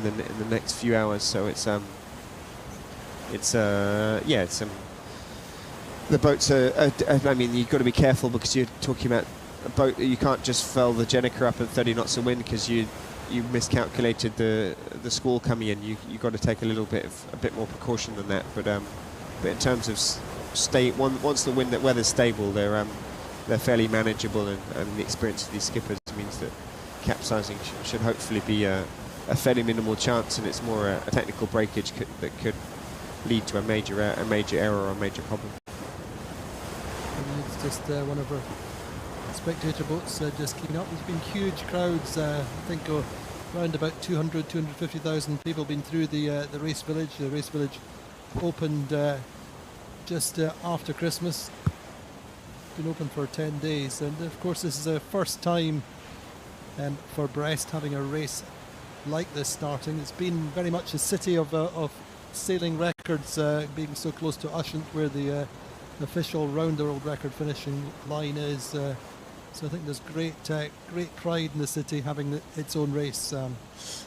Speaker 1: the next few hours. So the boats are I mean, you've got to be careful because you're talking about a boat. You can't just furl the Jenniker up at 30 knots of wind because you miscalculated the squall coming in. You've got to take a bit more precaution than that. But in terms of once the weather's stable, they're fairly manageable, and the experience of these skippers means that capsizing should hopefully be a fairly minimal chance, and it's more a technical breakage that could lead to a major error or a major problem.
Speaker 2: And it's just one of our spectator boats just keeping up. There's been huge crowds. I think around about 250,000 people been through the race village. The race village opened just after Christmas. Been open for 10 days, and of course this is the first time for Brest having a race like this starting. It's been very much a city of sailing records, being so close to Ushant, where the official round-the-world record finishing line is. So I think there's great pride in the city having its own race.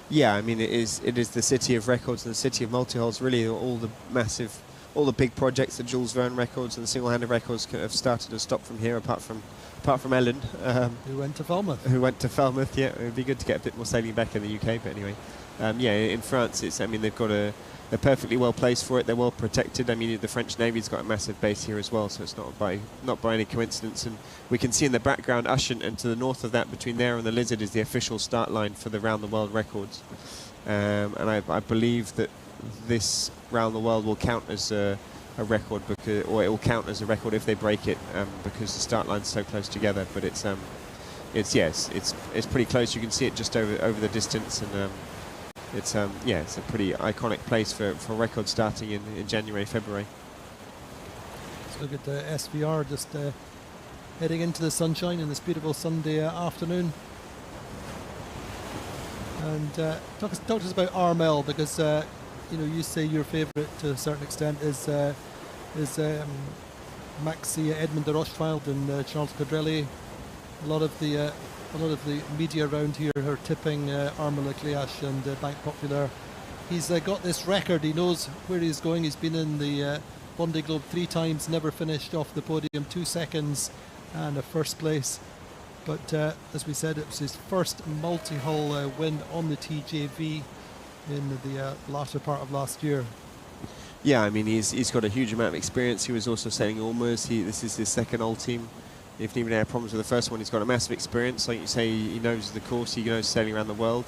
Speaker 1: Yeah, I mean it is the city of records and the city of multi-hulls. Really, all the big projects, the Jules Verne records and the single-handed records have started and stopped from here, apart from Ellen,
Speaker 2: who went to Falmouth.
Speaker 1: Yeah, it would be good to get a bit more sailing back in the UK, but anyway, yeah, in France, they're perfectly well placed for it. They're well protected. I mean, the French Navy's got a massive base here as well, so it's not by any coincidence. And we can see in the background Ushant, and to the north of that, between there and the Lizard, is the official start line for the round the world records. And I believe that this round the world will count as a record, or it will count as a record if they break it, because the start line's so close together. But it's pretty close. You can see it just over the distance, and it's a pretty iconic place for record starting in January, February.
Speaker 2: Let's look at the SVR just heading into the sunshine in this beautiful Sunday afternoon. And talk to us about Armel, because you say your favourite to a certain extent is Maxi Edmond de Rochefeld and Charles Caudrelier. A lot of the media around here are tipping Armel Cléac'h and Banque Populaire. He's got this record. He knows where he's going. He's been in the Vendée Globe 3 times, never finished off the podium, 2 seconds and a first place. But as we said, it was his first multi-hull win on the TJV in the latter part of last year.
Speaker 1: Yeah, I mean, he's got a huge amount of experience. He was also sailing Ormuz. This is his second Ultim. If even had problems with the first one, he's got a massive experience. Like you say, he knows the course, he knows sailing around the world.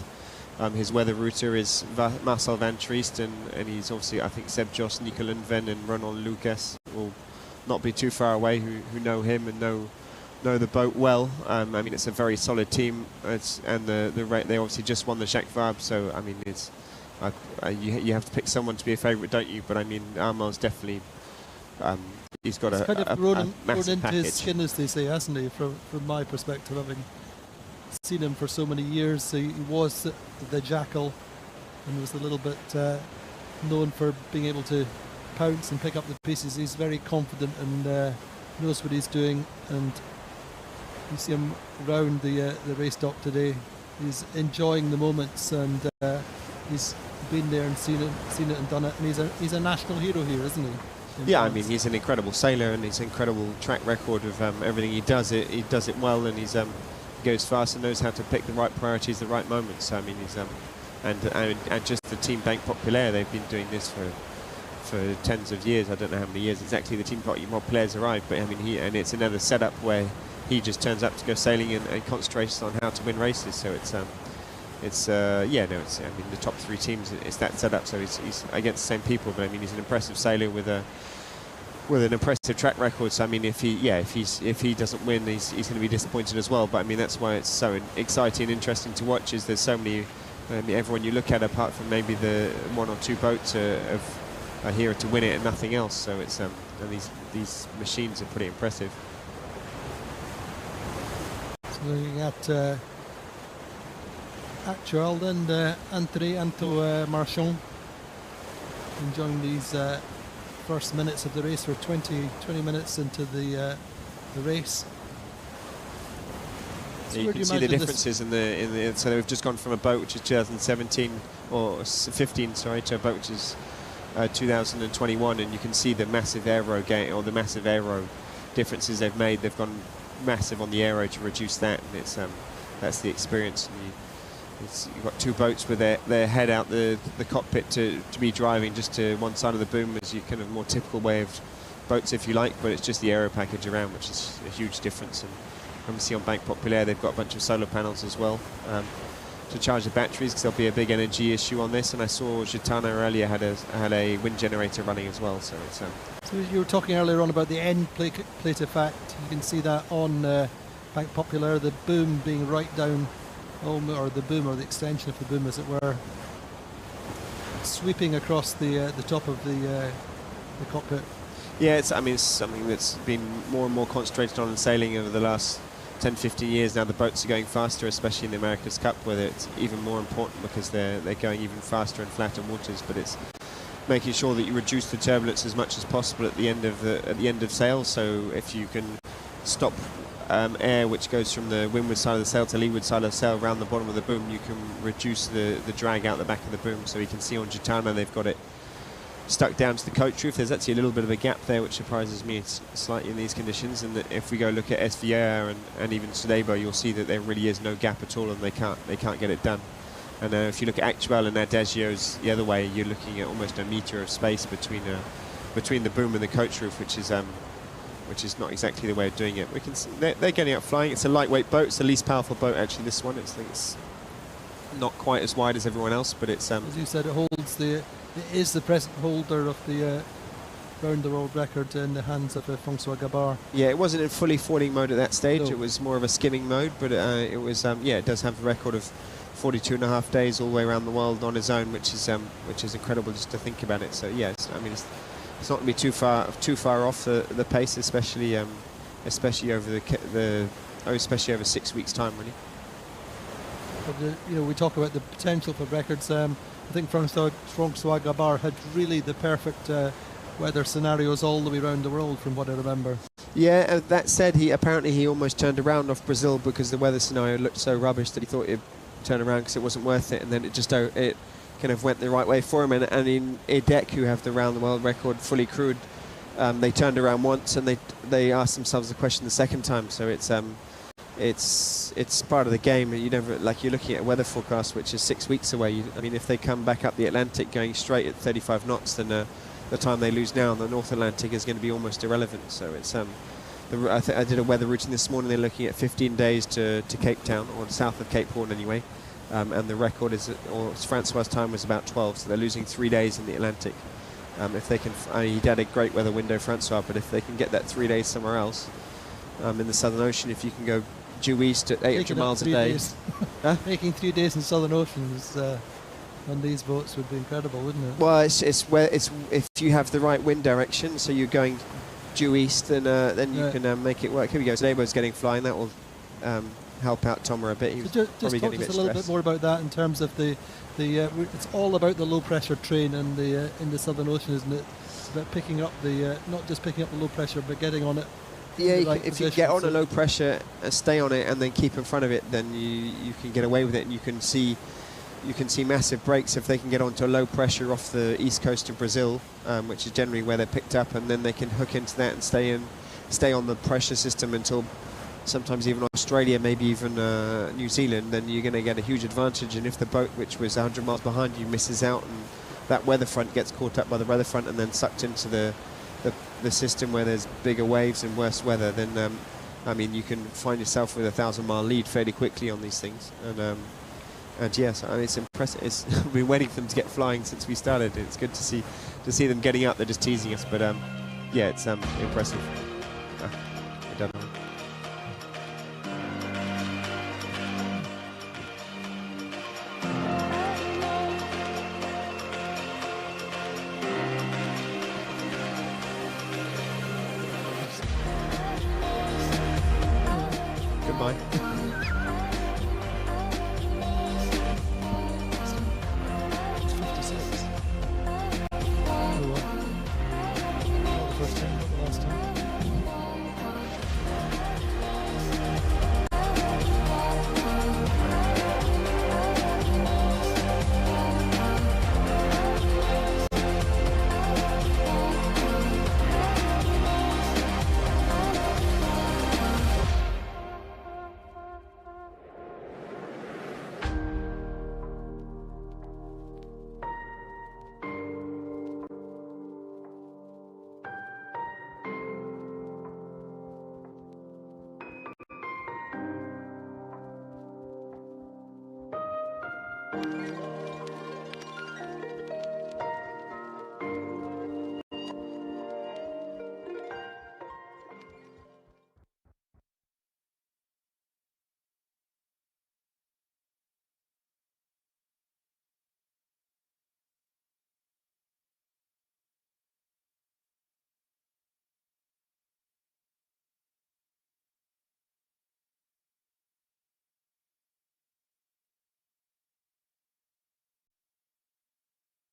Speaker 1: His weather router is Marcel van Triest, and he's obviously, I think, Seb Jos, Nicolas Ven and Ronan Lucas will not be too far away, who know him and know the boat well. I mean, it's a very solid team, and they obviously just won the Jacques Vabre, so I mean, it's you have to pick someone to be a favourite, don't you? But I mean, Armand's definitely he's got a massive
Speaker 2: into
Speaker 1: package.
Speaker 2: his skin, as they say, hasn't he? From my perspective, having seen him for so many years, he was the jackal and was a little bit known for being able to pounce and pick up the pieces. He's very confident and knows what he's doing, and you see him round the race dock today. He's enjoying the moments, and he's been there and seen it and done it, and he's a national hero here, isn't he?
Speaker 1: Yeah, I mean, he's an incredible sailor, and he's an incredible track record of everything he does. He does it well, and he's goes fast and knows how to pick the right priorities, the right moments. So, I mean, he's and just the Team Banque Populaire, they've been doing this for tens of years. I don't know how many years exactly the Team Populaire's arrived, but I mean, it's another setup where he just turns up to go sailing and concentrates on how to win races. So I mean, the top 3 teams, it's that setup. So he's against the same people, but I mean, he's an impressive sailor with an impressive track record. So I mean, if he doesn't win, he's going to be disappointed as well. But I mean, that's why it's so exciting and interesting to watch. Is there's so many, everyone you look at, apart from maybe the 1 or 2 boats, are here to win it and nothing else. So it's and these machines are pretty impressive.
Speaker 2: So looking at Actual and Anto Marchand enjoying these first minutes of the race. We're 20 minutes into the race.
Speaker 1: So you can see the differences in the so we've just gone from a boat which is 2017 or 15, sorry, to a boat which is 2021, and you can see the massive aero gain, or the massive aero differences they've made. They've gone massive on the aero to reduce that, and it's that's the experience. And you've got 2 boats with their head out the cockpit to be driving just to one side of the boom, as you kind of more typical way of boats, if you like, but it's just the aero package around, which is a huge difference. And obviously on Banque Populaire they've got a bunch of solar panels as well to charge the batteries, because there'll be a big energy issue on this. And I saw Gitana earlier had a wind generator running as well. So it's
Speaker 2: so you were talking earlier on about the end plate effect. You can see that on Banque Populaire, the boom being right down, or the boom, or the extension of the boom, as it were, sweeping across the top of the cockpit.
Speaker 1: Yeah, it's something that's been more and more concentrated on in sailing over the last 10-15 years. Now the boats are going faster, especially in the America's Cup, where it's even more important because they're going even faster in flatter waters. But it's making sure that you reduce the turbulence as much as possible at the end of sail. So if you can stop air which goes from the windward side of the sail to leeward side of the sail around the bottom of the boom, you can reduce the drag out the back of the boom. So you can see on Gitana they've got it stuck down to the coach roof. There's actually a little bit of a gap there, which surprises me slightly in these conditions. And if we go look at SVR and even Sodebo, you'll see that there really is no gap at all, and they can't get it done. And if you look at Actual and Adagio's the other way, you're looking at almost a metre of space between the boom and the coach roof, which is not exactly the way of doing it. We can see they're getting up flying. It's a lightweight boat. It's the least powerful boat, actually, this one. It's not quite as wide as everyone else, but it's
Speaker 2: as you said, it is the present holder of the round the world record in the hands of François Gabard.
Speaker 1: Yeah, it wasn't in fully falling mode at that stage.
Speaker 2: No.
Speaker 1: It was more of a skimming mode, but it was it does have a record of 42.5 days all the way around the world on his own, which is incredible just to think about it. So yeah, it's not going to be too far off the pace, especially over especially over 6 weeks' time, really.
Speaker 2: But we talk about the potential for records. I think François Gabard had really the perfect weather scenarios all the way around the world, from what I remember.
Speaker 1: Yeah, that said, he almost turned around off Brazil because the weather scenario looked so rubbish that he thought he'd turn around because it wasn't worth it, and then it kind of went the right way for him. And in EDEC, who have the round the world record fully crewed, They turned around once and they asked themselves the question the second time. So it's part of the game. You never, like, you're looking at a weather forecast which is 6 weeks away. I mean, if they come back up the Atlantic going straight at 35 knots, then the time they lose now in the North Atlantic is going to be almost irrelevant. So it's I did a weather routing this morning. They're looking at 15 days to Cape Town, or south of Cape Horn anyway. And the record is, or Francois' time was about 12, so they're losing 3 days in the Atlantic. If they can, he had a great weather window, Francois, but if they can get that 3 days somewhere else, in the Southern Ocean, if you can go due east at 800 miles a day.
Speaker 2: Huh? Making 3 days in the Southern Ocean is, on these boats would be incredible, wouldn't it?
Speaker 1: Well, it's if you have the right wind direction, so you're going due east, then you can make it work. Here we go. Neighbour's getting flying. That will help out Tomer a bit. He was
Speaker 2: so
Speaker 1: probably
Speaker 2: just talk
Speaker 1: getting
Speaker 2: to
Speaker 1: a
Speaker 2: us a little bit more about that in terms of the it's all about the low pressure train and in the Southern Ocean, isn't it? It's about picking up the not just picking up the low pressure, but getting on it.
Speaker 1: Yeah, if you get on a low pressure, stay on it, and then keep in front of it, then you can get away with it, and you can see massive breaks if they can get onto a low pressure off the east coast of Brazil, which is generally where they're picked up, and then they can hook into that and stay on the pressure system until sometimes even Australia, maybe even New Zealand. Then you're going to get a huge advantage. And if the boat, which was 100 miles behind you, misses out, and that weather front gets caught up by the weather front and then sucked into the system where there's bigger waves and worse weather, then I mean, you can find yourself with a 1,000-mile lead fairly quickly on these things. And yes, I mean, it's impressive. We've been waiting for them to get flying since we started. It's good to see them getting up. They're just teasing us, but yeah, it's impressive. I don't know. Goodbye.
Speaker 2: It's 56. Oh, what? Not the first time, not the last time.